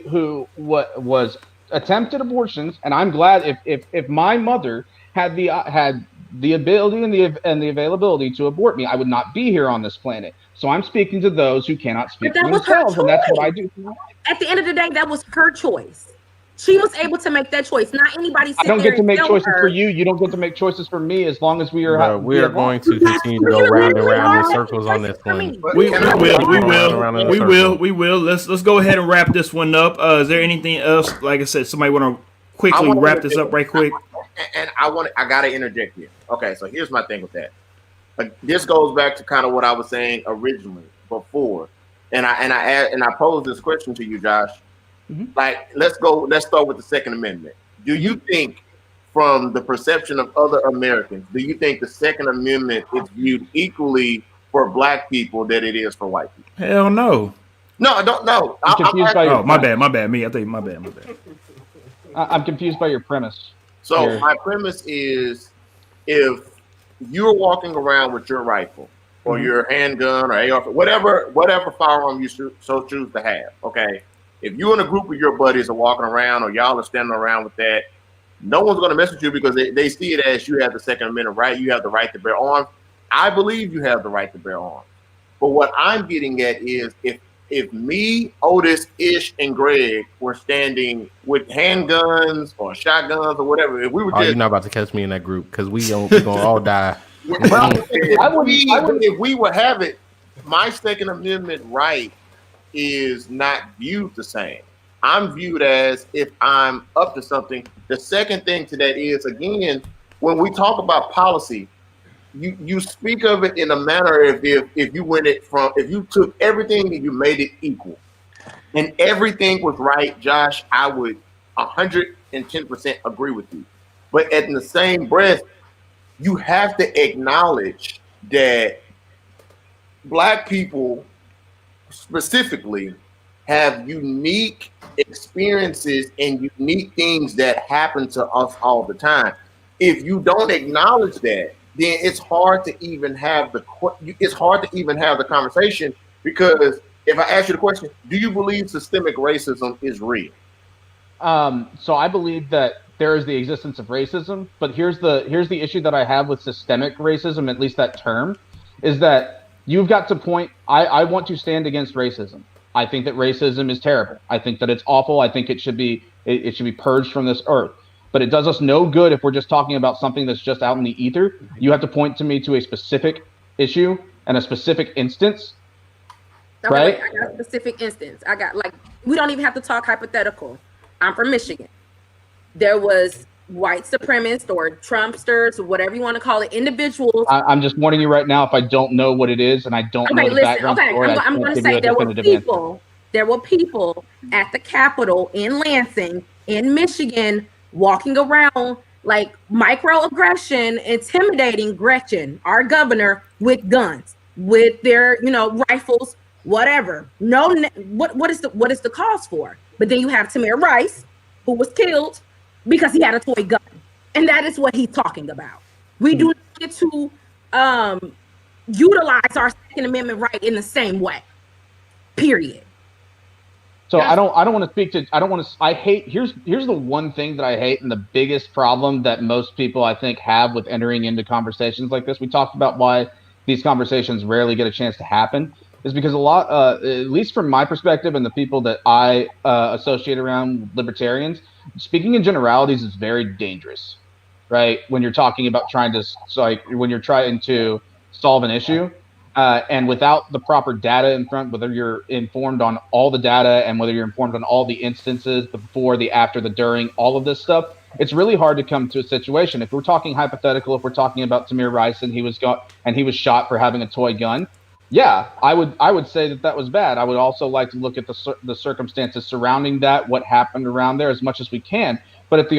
who was attempted abortions, and I'm glad if my mother had the ability and the availability to abort me, I would not be here on this planet. So I'm speaking to those who cannot speak for themselves, and that's what I do. At the end of the day, that was her choice. She was able to make that choice. Not anybody. I don't get to make choices for you. You don't get to make choices for me. As long as we are. We are going to continue to go round and round in circles on this one. We will. Let's go ahead and wrap this one up. Is there anything else? Like I said, somebody want to quickly wrap this up right quick? and I gotta interject here. Okay, so here's my thing with that. This goes back to kind of what I was saying originally before, and I posed this question to you, Josh. Mm-hmm. Like, let's start with the Second Amendment. Do you think, from the perception of other Americans, do you think the Second Amendment is viewed equally for Black people that it is for white people? Hell no. No, I don't know. I'm confused by your Oh, my premise. bad. Me, I think my bad. I'm confused by your premise. So here. my premise is, if you're walking around with your rifle or your handgun or AR, whatever firearm you so choose to have, okay? If you and a group of your buddies are walking around or y'all are standing around with that, no one's going to mess with you because they see it as you have the Second Amendment right. You have the right to bear arms. I believe you have the right to bear arms. But what I'm getting at is, if me, Otis, Ish, and Greg were standing with handguns or shotguns or whatever, if we were you're not about to catch me in that group because we gonna all die. If we would have it, my Second Amendment right is not viewed the same. I'm viewed as if I'm up to something. The second thing to that is, again, when we talk about policy, you speak of it in a manner if you took everything and you made it equal and everything was right, Josh, I would 110% agree with you. But in the same breath, you have to acknowledge that Black people specifically have unique experiences and unique things that happen to us all the time. If you don't acknowledge that, then it's hard to even have the conversation, because if I ask you the question, do you believe systemic racism is real? So I believe that there is the existence of racism, but here's the issue that I have with systemic racism, at least that term, is that you've got to point. I want to stand against racism. I think that racism is terrible. I think that it's awful. I think it should be purged from this earth. But it does us no good if we're just talking about something that's just out in the ether. You have to point to me to a specific issue and a specific instance. Okay, right? I got a specific instance. We don't even have to talk hypothetical. I'm from Michigan. There was white supremacists or Trumpsters or whatever you want to call it, individuals. I'm just warning you right now, if I don't know what it is and I don't know the background story, I'm going to say there were people at the Capitol in Lansing, in Michigan, walking around like microaggression, intimidating Gretchen, our governor, with guns, with their, rifles, whatever. No, what is the cause for? But then you have Tamir Rice, who was killed because he had a toy gun, and that is what he's talking about. We do not get to utilize our Second Amendment right in the same way. Period. So I don't want to speak to, I hate, here's the one thing that I hate, and the biggest problem that most people I think have with entering into conversations like this. We talked about why these conversations rarely get a chance to happen, is because a lot, at least from my perspective and the people that I associate around libertarians, speaking in generalities is very dangerous, right? When you're talking about when you're trying to solve an issue. And without the proper data in front, whether you're informed on all the data and whether you're informed on all the instances, the before, the after, the during, all of this stuff, it's really hard to come to a situation. If we're talking hypothetical, if we're talking about Tamir Rice and he was shot for having a toy gun, yeah, I would say that was bad. I would also like to look at the circumstances surrounding that, what happened around there, as much as we can. But at the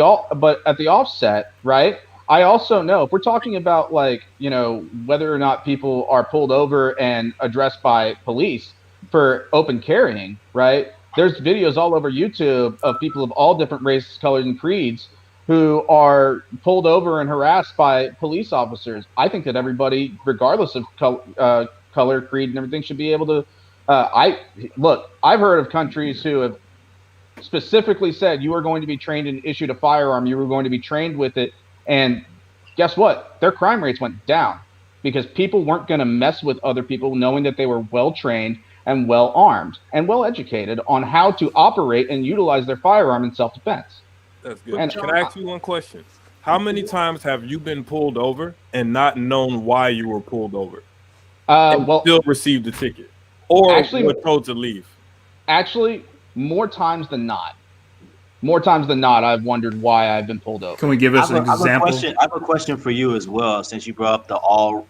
offset, right? I also know if we're talking about whether or not people are pulled over and addressed by police for open carrying, right? There's videos all over YouTube of people of all different races, colors, and creeds who are pulled over and harassed by police officers. I think that everybody, regardless of color, creed, and everything, should be able to. I've heard of countries who have specifically said you are going to be trained and issued a firearm. You were going to be trained with it. And guess what? Their crime rates went down because people weren't going to mess with other people, knowing that they were well trained and well armed and well educated on how to operate and utilize their firearm in self-defense. That's good. Can I ask you one question? How many times have you been pulled over and not known why you were pulled over? Still received a ticket or were told to leave? Actually, more times than not. More times than not, I've wondered why I've been pulled over. Can we give us an example? I have a question for you as well, since you brought up the all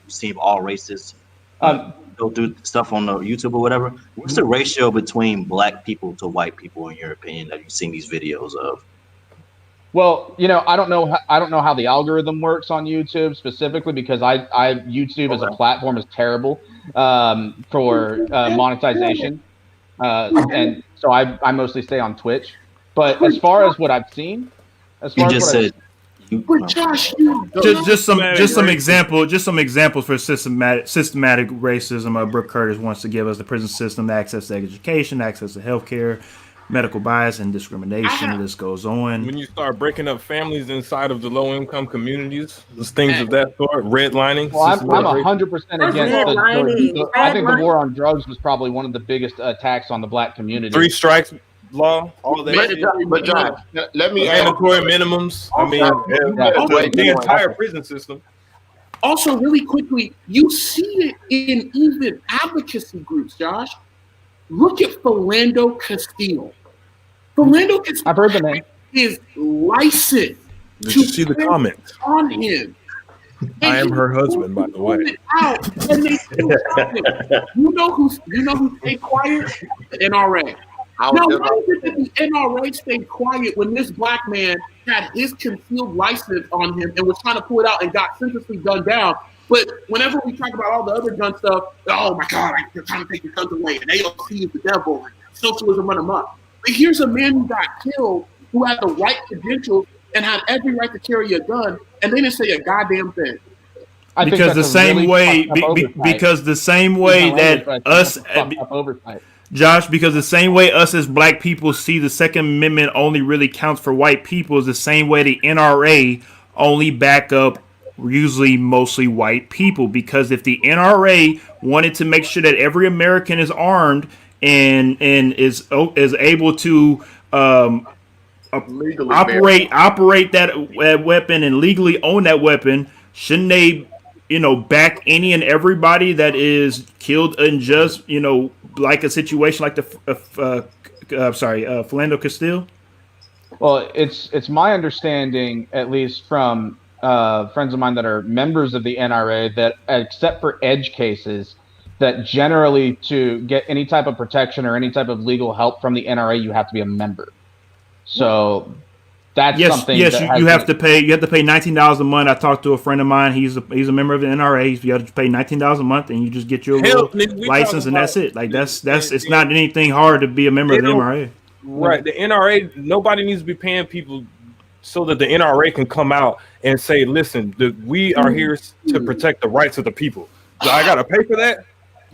races go through stuff on the YouTube or whatever. What's the ratio between black people to white people in your opinion that you've seen these videos of? Well, I don't know how the algorithm works on YouTube specifically, because YouTube as a platform is terrible for monetization, and so I mostly stay on Twitch. But as far as what I've seen, But Josh, just some examples for systematic racism. Brooke Curtis wants to give us the prison system, access to education, access to healthcare, medical bias and discrimination. This goes on. When you start breaking up families inside of the low-income communities, things of that sort, redlining. Well, I'm 100% against I think the war on drugs was probably one of the biggest attacks on the black community. 3 strikes law, all that. But John, let me mandatory minimums. I mean, the entire prison system. Also, really quickly, you see it in even advocacy groups, Josh. Look at Philando Castile. Philando Castile I've heard the name. Is licensed Did you see the comment on him. I am her husband, by the way. And they you know who stayed quiet? The NRA. Now, why is it that the NRA stayed quiet when this black man had his concealed license on him and was trying to pull it out and got senselessly gunned down? But whenever we talk about all the other gun stuff, oh my God, they're trying to take your guns away, and AOC is the devil, and socialism run amok. But here's a man who got killed, who had the right credentials and had every right to carry a gun, and they didn't say a goddamn thing. Because the same way that us, Josh, because the same way us as black people see the Second Amendment only really counts for white people is the same way the NRA only back up usually mostly white people. Because if the NRA wanted to make sure that every American is armed and is able to operate that weapon and legally own that weapon, shouldn't they back any and everybody that is killed unjust, like a situation like the Philando Castile? Well, it's my understanding, at least from friends of mine that are members of the NRA, that except for edge cases, that generally to get any type of protection or any type of legal help from the NRA, you have to be a member. So that's something. Yes, you have to pay. You have to pay $19 a month. I talked to a friend of mine. He's a member of the NRA. You have to pay $19 a month, and you just get your little license, and that's it. Like that's it's not anything hard to be a member of the NRA. Right, the NRA. Nobody needs to be paying people so that the NRA can come out and say, "Listen, we are here to protect the rights of the people." So I got to pay for that.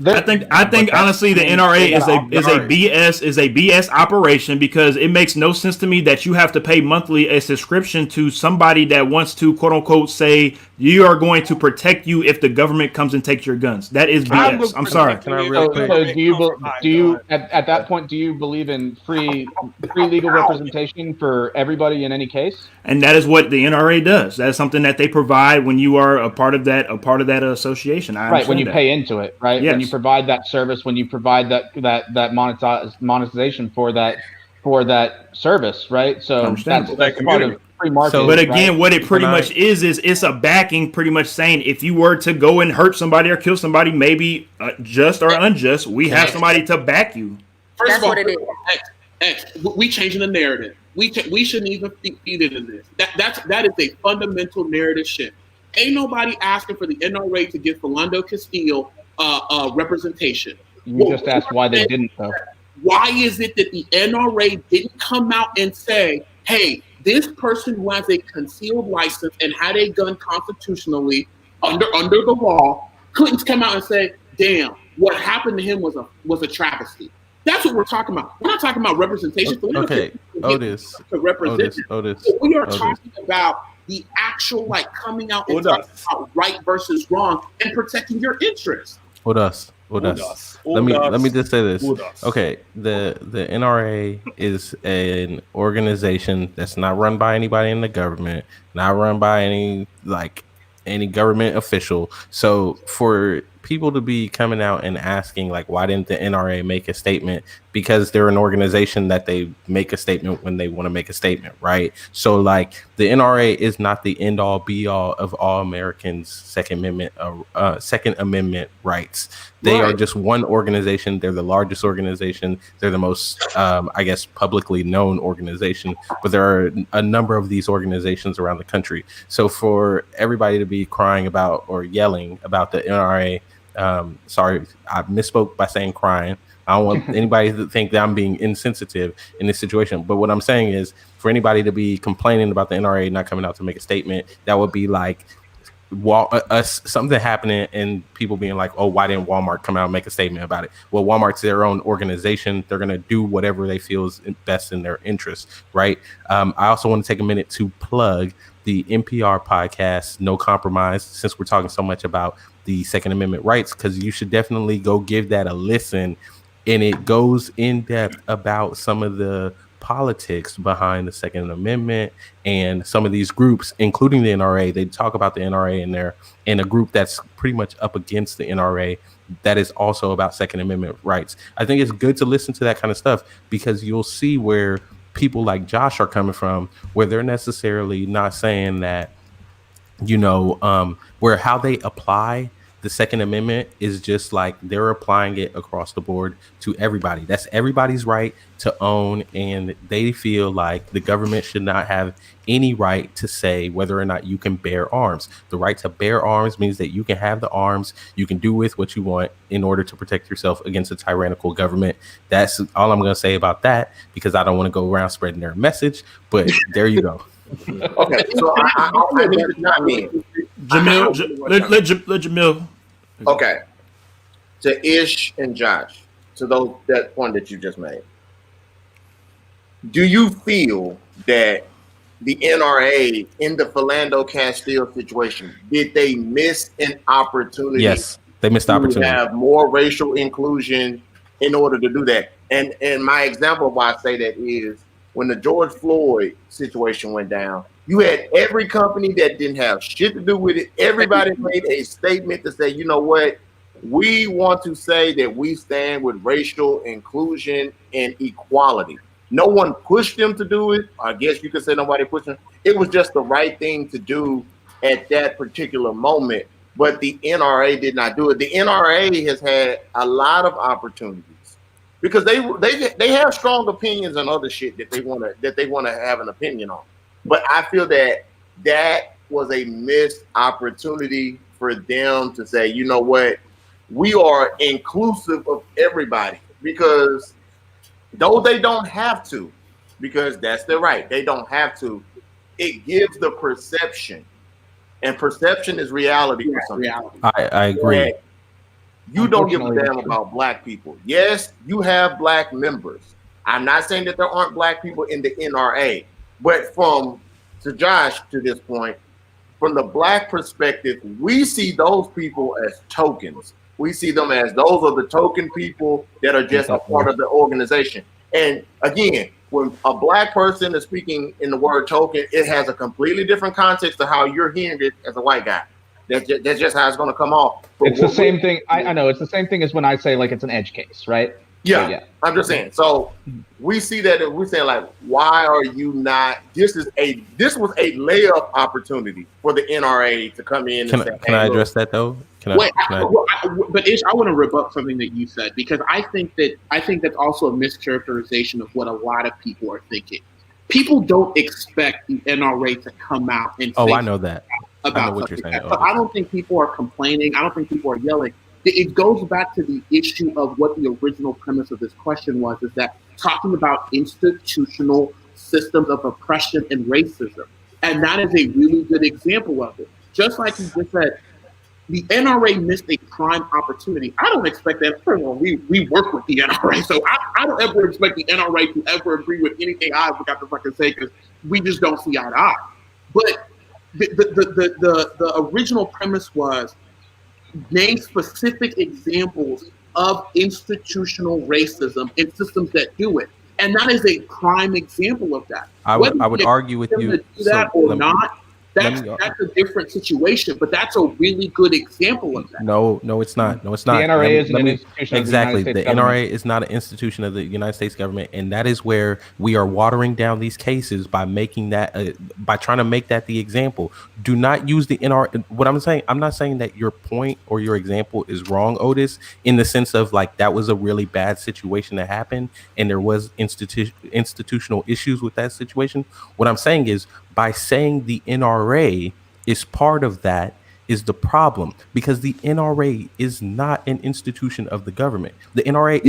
I think honestly the NRA is a BS operation, because it makes no sense to me that you have to pay monthly a subscription to somebody that wants to quote unquote say you are going to protect you if the government comes and takes your guns. That is BS. I'm sorry. Can I real quick? So do you at that point do you believe in free legal representation for everybody in any case? And that is what the NRA does. That is something that they provide when you are a part of that association. Right, when you pay into it, right? Yes. When you provide that service, when you provide that monetization for that service, right? So that's part of free market. But again, what it pretty much is it's a backing, pretty much saying if you were to go and hurt somebody or kill somebody, maybe just or unjust, we have somebody to back you. First of all, we changing the narrative. We shouldn't even feed into this. That is a fundamental narrative shift. Ain't nobody asking for the NRA to give Philando Castile representation. You just asked why they didn't, though. Why is it that the NRA didn't come out and say, hey, this person who has a concealed license and had a gun constitutionally under the law, couldn't come out and say, damn, what happened to him was a travesty. That's what we're talking about. We're not talking about representation. Okay, Otis. To represent Otis. We are talking about the actual coming out and talking about right versus wrong and protecting your interests. Otis. Let me just say this. Okay, the NRA is an organization that's not run by anybody in the government, not run by any government official. So for people to be coming out and asking why didn't the NRA make a statement because they're an organization that they make a statement when they want to make a statement, right? So like the NRA is not the end all be all of all Americans' Second Amendment rights. They are just one organization. They're the largest organization. They're the most, I guess, publicly known organization. But there are a number of these organizations around the country. So for everybody to be crying about or yelling about the NRA, sorry, I misspoke by saying crying. I don't want anybody to think that I'm being insensitive in this situation. But what I'm saying is, for anybody to be complaining about the NRA not coming out to make a statement, that would be like something happening and people being like, oh, why didn't Walmart come out and make a statement about it? Well, Walmart's their own organization. They're going to do whatever they feel is best in their interest, right? I also want to take a minute to plug the NPR podcast, No Compromise, since we're talking so much about the Second Amendment rights, because you should definitely go give that a listen. And it goes in depth about some of the politics behind the Second Amendment and some of these groups, including the NRA. They talk about the NRA in there, and a group that's pretty much up against the NRA that is also about Second Amendment rights. I think it's good to listen to that kind of stuff because you'll see where people like Josh are coming from, where they're necessarily not saying that, you know, where how they apply the Second Amendment is just like they're applying it across the board to everybody. That's everybody's right to own, and they feel like the government should not have any right to say whether or not you can bear arms. The right to bear arms means that you can have the arms, you can do with what you want in order to protect yourself against a tyrannical government. That's all I'm going to say about that, because I don't want to go around spreading their message, but there you go. Okay, so I need to chime in. Jamil, let Jamil. Okay, to Ish and Josh, to that point that you just made, do you feel that the NRA in the Philando Castile situation, did they miss an opportunity? Yes, they missed the opportunity to have more racial inclusion in order to do that. And my example of why I say that is when the George Floyd situation went down, you had every company that didn't have shit to do with it. Everybody made a statement to say, you know what? We want to say that we stand with racial inclusion and equality. No one pushed them to do it. I guess you could say nobody pushed them. It was just the right thing to do at that particular moment. But the NRA did not do it. The NRA has had a lot of opportunities because they have strong opinions on other shit that they want to have an opinion on. But I feel that was a missed opportunity for them to say, you know what, we are inclusive of everybody, because though they don't have to, because that's their right, they don't have to, it gives the perception, and perception is reality for some people. I agree. You don't give a damn about black people. Yes, you have black members. I'm not saying that there aren't black people in the NRA, but to Josh, to this point, from the black perspective, we see those people as tokens. We see them as those are the token people that are just a part of the organization. And again, when a black person is speaking in the word token, it has a completely different context to how you're hearing it as a white guy. That's just how it's going to come off. But it's the same thing. I know it's the same thing as when I say like it's an edge case, right? Yeah, yeah. I'm just saying. So we see that, and we're saying like, why are you not? This was a layup opportunity for the NRA to come in. Can I address that though? But Ish, I want to rebut something that you said, because I think that's also a mischaracterization of what a lot of people are thinking. People don't expect the NRA to come out and say I know that. About I know what you're saying. So I don't think people are complaining. I don't think people are yelling. It goes back to the issue of what the original premise of this question was, is that talking about institutional systems of oppression and racism. And that is a really good example of it. Just like you just said, the NRA missed a prime opportunity. I don't expect that. We work with the NRA, so I don't ever expect the NRA to ever agree with anything I've got to fucking say, because we just don't see eye to eye. But the original premise was name specific examples of institutional racism in systems that do it, and that is a prime example of that. I would argue with you to do that or not. That's a different situation, but that's a really good example of that. No, it's not. No, it's not. The NRA isn't an institution exactly. of the United States The government. NRA is not an institution of the United States government, and that is where we are watering down these cases by making that by trying to make that the example. Do not use the NRA. What I'm saying, I'm not saying that your point or your example is wrong, Otis, in the sense of like that was a really bad situation that happened, and there was institutional issues with that situation. What I'm saying is by saying the NRA is part of that is the problem, because the NRA is not an institution of the government. The NRA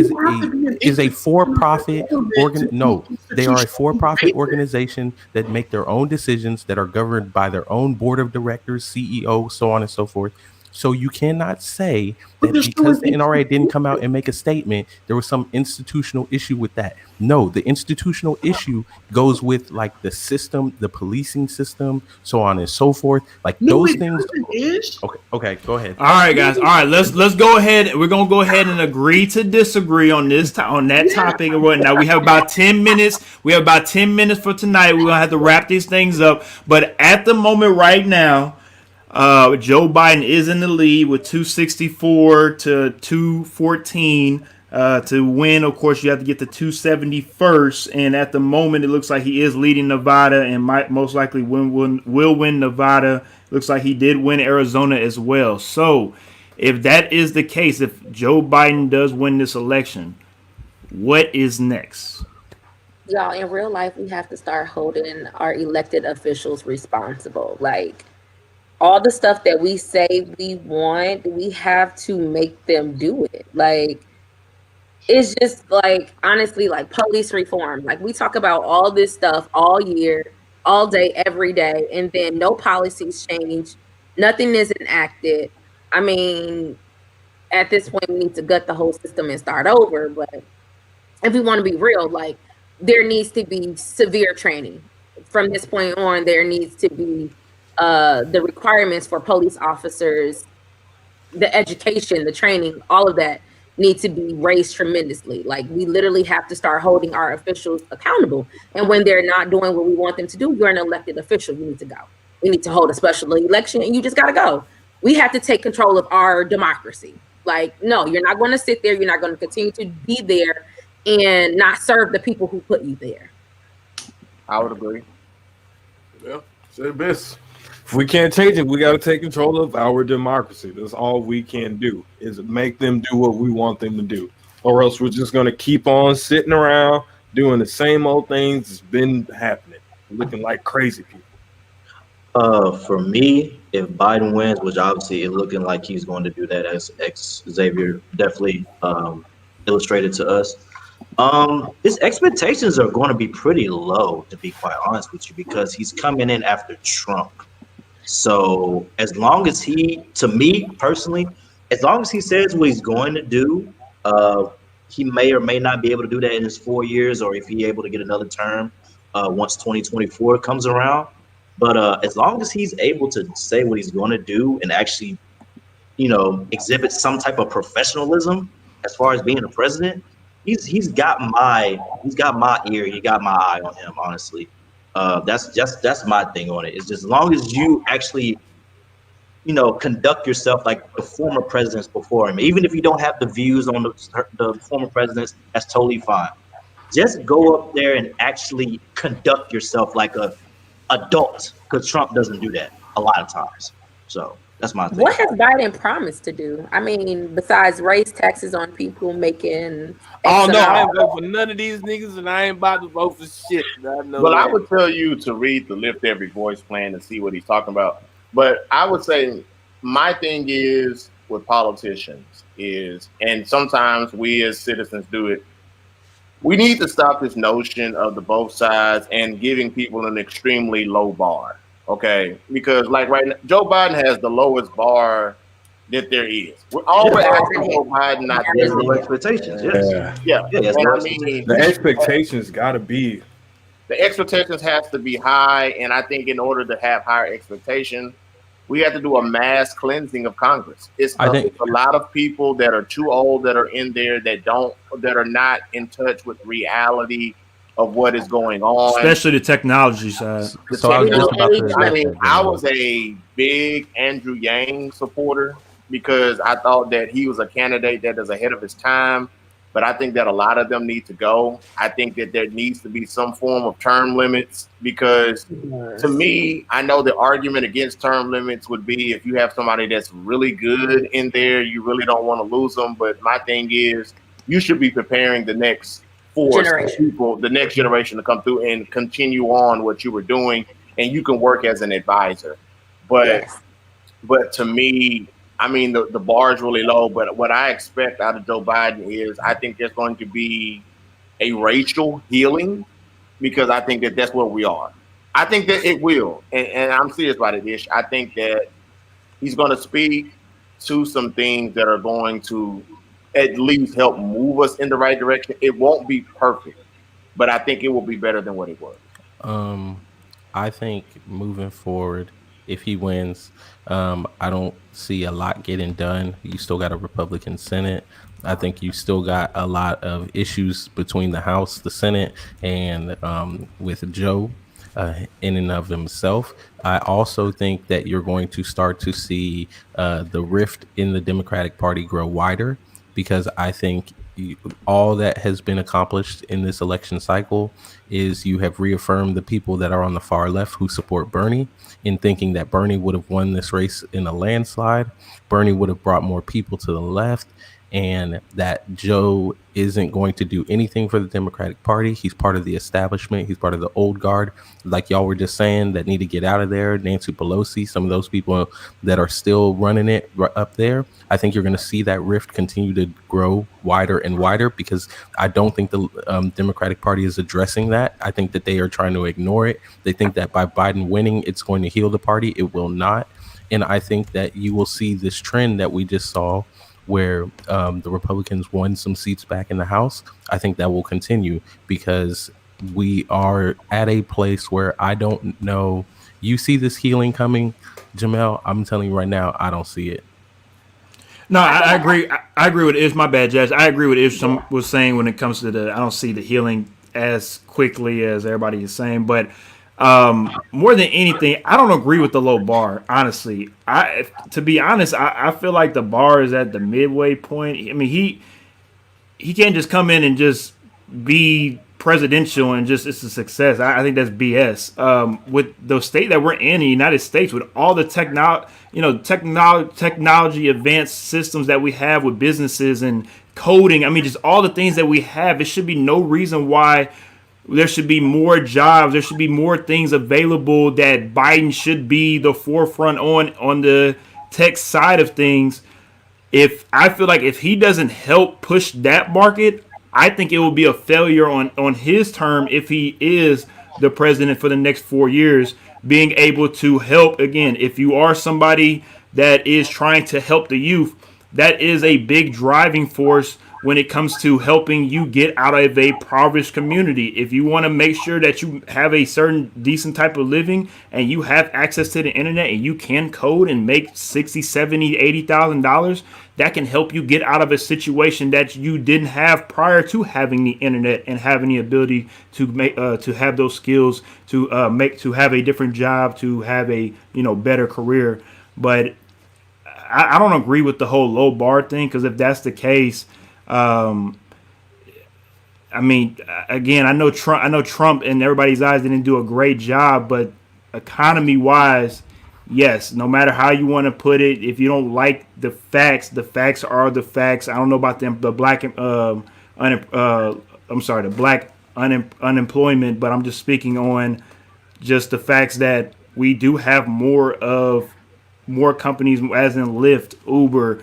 is a for-profit they are a for-profit organization that make their own decisions, that are governed by their own board of directors, CEO, so on and so forth. So you cannot say that because the NRA didn't come out and make a statement, there was some institutional issue with that. No, the institutional issue goes with like the system, the policing system, so on and so forth. Like those things. Okay, go ahead. All right, guys. All right, let's go ahead. We're gonna go ahead and agree to disagree on this on that topic. Now we have about 10 minutes. We have about 10 minutes for tonight. We're gonna have to wrap these things up. But at the moment, right now, Joe Biden is in the lead with 264 to 214. To win, of course, you have to get the 270 first. And at the moment, it looks like he is leading Nevada and might most likely will win Nevada. Looks like he did win Arizona as well. So if that is the case, if Joe Biden does win this election, what is next? Y'all, in real life, we have to start holding our elected officials responsible. Like, all the stuff that we say we want, we have to make them do it. Like, it's just like, honestly, like police reform. Like, we talk about all this stuff all year, all day, every day, and then no policies change. Nothing is enacted. I mean, at this point, we need to gut the whole system and start over. But if we want to be real, like, there needs to be severe training. From this point on, there needs to be the requirements for police officers, the education, the training, all of that need to be raised tremendously. Like, we literally have to start holding our officials accountable. And when they're not doing what we want them to do, you're an elected official. You need to go. We need to hold a special election, and you just got to go. We have to take control of our democracy. Like, no, you're not going to sit there. You're not going to continue to be there and not serve the people who put you there. I would agree. Yeah, say the best. If we can't change it, we got to take control of our democracy. That's all we can do, is make them do what we want them to do. Or else we're just going to keep on sitting around doing the same old things that's been happening, looking like crazy people. For me, if Biden wins, which obviously is looking like he's going to do that, as Xavier definitely illustrated to us, his expectations are going to be pretty low, to be quite honest with you, because he's coming in after Trump. So as long as to me personally, as long as he says what he's going to do, he may or may not be able to do that in his 4 years, or if he's able to get another term once 2024 comes around. But as long as he's able to say what he's going to do and actually, exhibit some type of professionalism as far as being a president, he's got my ear, he got my eye on him, honestly. That's my thing on it. It's just as long as you actually, conduct yourself like the former presidents before him, even if you don't have the views on the former presidents, that's totally fine. Just go up there and actually conduct yourself like a adult, because Trump doesn't do that a lot of times. So that's my thing. What has Biden promised to do? I mean, besides raise taxes on people making. Oh no, I ain't vote for none of these niggas, and I ain't about to vote for shit. I would tell you to read the Lift Every Voice plan and see what he's talking about. But I would say my thing is with politicians is, and sometimes we as citizens do it, we need to stop this notion of the both sides and giving people an extremely low bar. Okay, because like right now, Joe Biden has the lowest bar that there is. We're always asking Joe Biden not to do no expectations. Yes. Yeah. And I mean, the expectations got to be. The expectations has to be high, and I think in order to have higher expectations, we have to do a mass cleansing of Congress. It's a lot of people that are too old that are in there that are not in touch with reality. of what is going on. especially the technology side. The So I was just technology. about to I address mean, that, I Jamal. was a big Andrew Yang supporter because I thought that he was a candidate that is ahead of his time. But I think that a lot of them need to go. I think that there needs to be some form of term limits because to me, I know the argument against term limits would be if you have somebody that's really good in there, you really don't want to lose them. But my thing is, you should be preparing the next force of Generation. people, the next generation to come through and continue on what you were doing, and you can work as an advisor. But Yes. but to me, I mean the bar is really low. But what I expect out of Joe Biden is I think there's going to be a racial healing because I think that that's where we are. I think that it will, and I'm serious about it, Ish. I think that he's going to speak to some things that are going to at least help move us in the right direction. It won't be perfect, but I think it will be better than what it was. Um, I think moving forward, if he wins, I don't see a lot getting done. You still got a Republican Senate. I think you still got a lot of issues between the House, the Senate, and with Joe in and of himself. I also think that you're going to start to see the rift in the Democratic Party grow wider because I think all that has been accomplished in this election cycle is you have reaffirmed the people that are on the far left who support Bernie in thinking that Bernie would have won this race in a landslide. Bernie would have brought more people to the left, and that Joe isn't going to do anything for the Democratic Party. He's part of the establishment. He's part of the old guard, like y'all were just saying, that need to get out of there. Nancy Pelosi, some of those people that are still running it up there. I think you're going to see that rift continue to grow wider and wider because I don't think the Democratic Party is addressing that. I think that they are trying to ignore it. They think that by Biden winning, it's going to heal the party. It will not. And I think that you will see this trend that we just saw where the Republicans won some seats back in the House. I think that will continue because we are at a place where I don't know. You see this healing coming, Jamel? I'm telling you right now, I don't see it. No, I agree. I agree with Ish. My bad, Jazz. I agree with Ish was saying when it comes to the. I don't see the healing as quickly as everybody is saying, but more than anything, I don't agree with the low bar. Honestly, to be honest, I feel like the bar is at the midway point. I mean, he can't just come in and just be presidential and just it's a success. I think that's BS. With the state that we're in, the United States, with all the technology advanced systems that we have with businesses and coding. I mean, just all the things that we have. It should be no reason why there should be more jobs. There should be more things available that Biden should be the forefront on the tech side of things. If I feel like if he doesn't help push that market, I think it will be a failure on his term if he is the president for the next 4 years. Being able to help again, if you are somebody that is trying to help the youth, that is a big driving force when it comes to helping you get out of a impoverished community. If you want to make sure that you have a certain decent type of living and you have access to the internet and you can code and make 60, 70, $80,000, that can help you get out of a situation that you didn't have prior to having the internet and having the ability to make to have those skills to have a different job, to have a better career. But I don't agree with the whole low bar thing because if that's the case, I mean, again, I know Trump in everybody's eyes didn't do a great job, but economy wise, yes. No matter how you want to put it, if you don't like the facts are the facts. I don't know about the black I'm sorry, the black unemployment, but I'm just speaking on just the facts that we do have more companies, as in Lyft, Uber,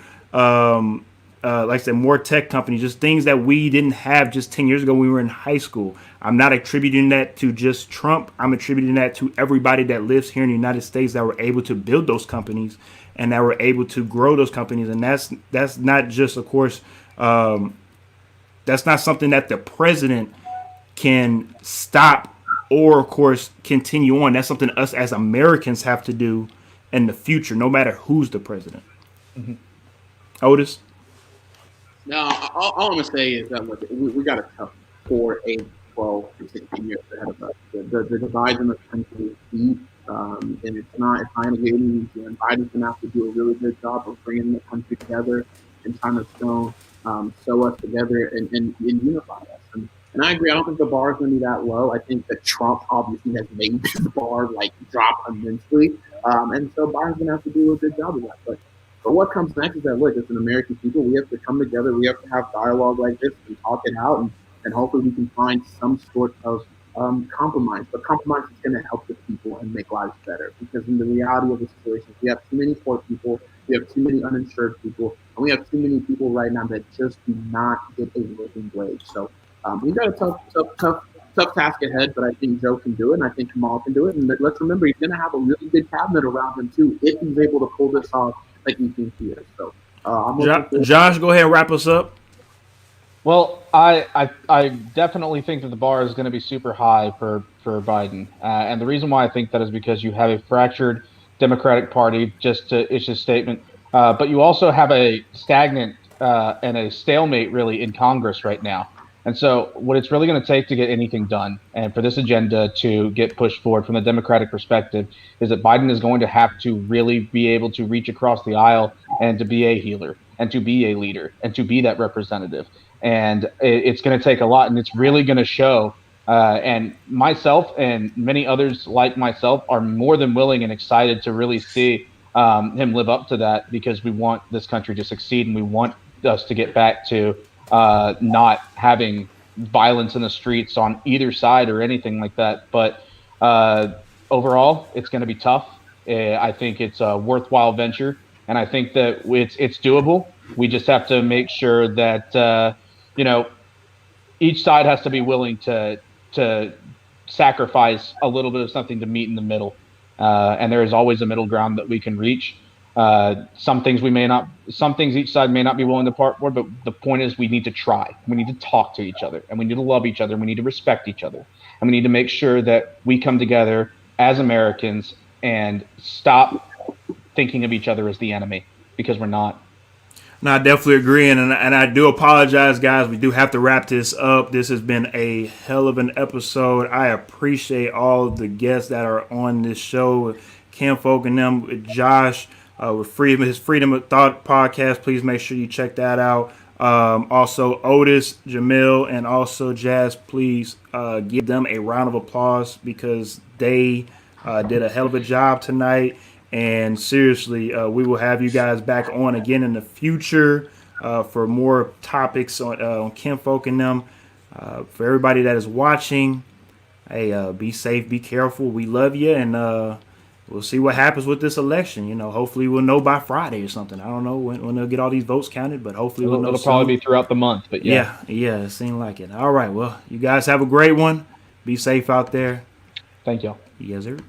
like I said, more tech companies, just things that we didn't have just 10 years ago when we were in high school. I'm not attributing that to just Trump. I'm attributing that to everybody that lives here in the United States that were able to build those companies and that were able to grow those companies. And that's not just, of course, that's not something that the president can stop or, of course, continue on. That's something us as Americans have to do in the future, no matter who's the president. Mm-hmm. Otis? No, all I'm gonna say is that we got a tough for a 12 to 16 years ahead of us. The divide in the country is deep, and it's not going to get any easier. And Biden's going to have to do a really good job of bringing the country together and trying to sew us together and unify us. And I agree. I don't think the bar is going to be that low. I think that Trump obviously has made the bar drop immensely, and so Biden's going to have to do a good job of that. But what comes next is that, look, as an American people, we have to come together. We have to have dialogue like this and talk it out, and hopefully we can find some sort of compromise. But compromise is going to help the people and make lives better. Because in the reality of the situation, we have too many poor people, we have too many uninsured people, and we have too many people right now that just do not get a living wage. So we've got a tough task ahead, but I think Joe can do it, and I think Kamal can do it. And let's remember, he's going to have a really good cabinet around him too, if he's able to pull this off like he thinks he is. So Josh, go ahead and wrap us up. Well, I definitely think that the bar is going to be super high for Biden, and the reason why I think that is because you have a fractured Democratic Party, just to issue a statement, but you also have a stagnant and a stalemate really in Congress right now. And so, what it's really going to take to get anything done, and for this agenda to get pushed forward from the Democratic perspective, is that Biden is going to have to really be able to reach across the aisle and to be a healer, and to be a leader, and to be that representative. And it's going to take a lot, and it's really going to show. And myself and many others like myself are more than willing and excited to really see him live up to that, because we want this country to succeed, and we want us to get back to not having violence in the streets on either side or anything like that. But overall, it's going to be tough. I think it's a worthwhile venture, and I think that it's doable. We just have to make sure that each side has to be willing to sacrifice a little bit of something to meet in the middle. And there is always a middle ground that we can reach. Some things each side may not be willing to part for, but the point is we need to try. We need to talk to each other, and we need to love each other, and we need to respect each other. And we need to make sure that we come together as Americans and stop thinking of each other as the enemy, because we're not. No, I definitely agree, and I do apologize, guys. We do have to wrap this up. This has been a hell of an episode. I appreciate all of the guests that are on this show. Kinfolk and Nem, with Josh, with his Freedom of Thought podcast. Please make sure you check that out. Also, Otis, Jamil, and also Jazz. Please give them a round of applause, because they did a hell of a job tonight. And seriously, we will have you guys back on again in the future for more topics on Kinfolk and Nem. For everybody that is watching, hey, be safe, be careful. We love you, and we'll see what happens with this election. Hopefully we'll know by Friday or something. I don't know when they'll get all these votes counted, but hopefully we'll know. It'll probably be throughout the month, but yeah, it seemed like it. All right, well, you guys have a great one. Be safe out there. Thank y'all. Yes, sir.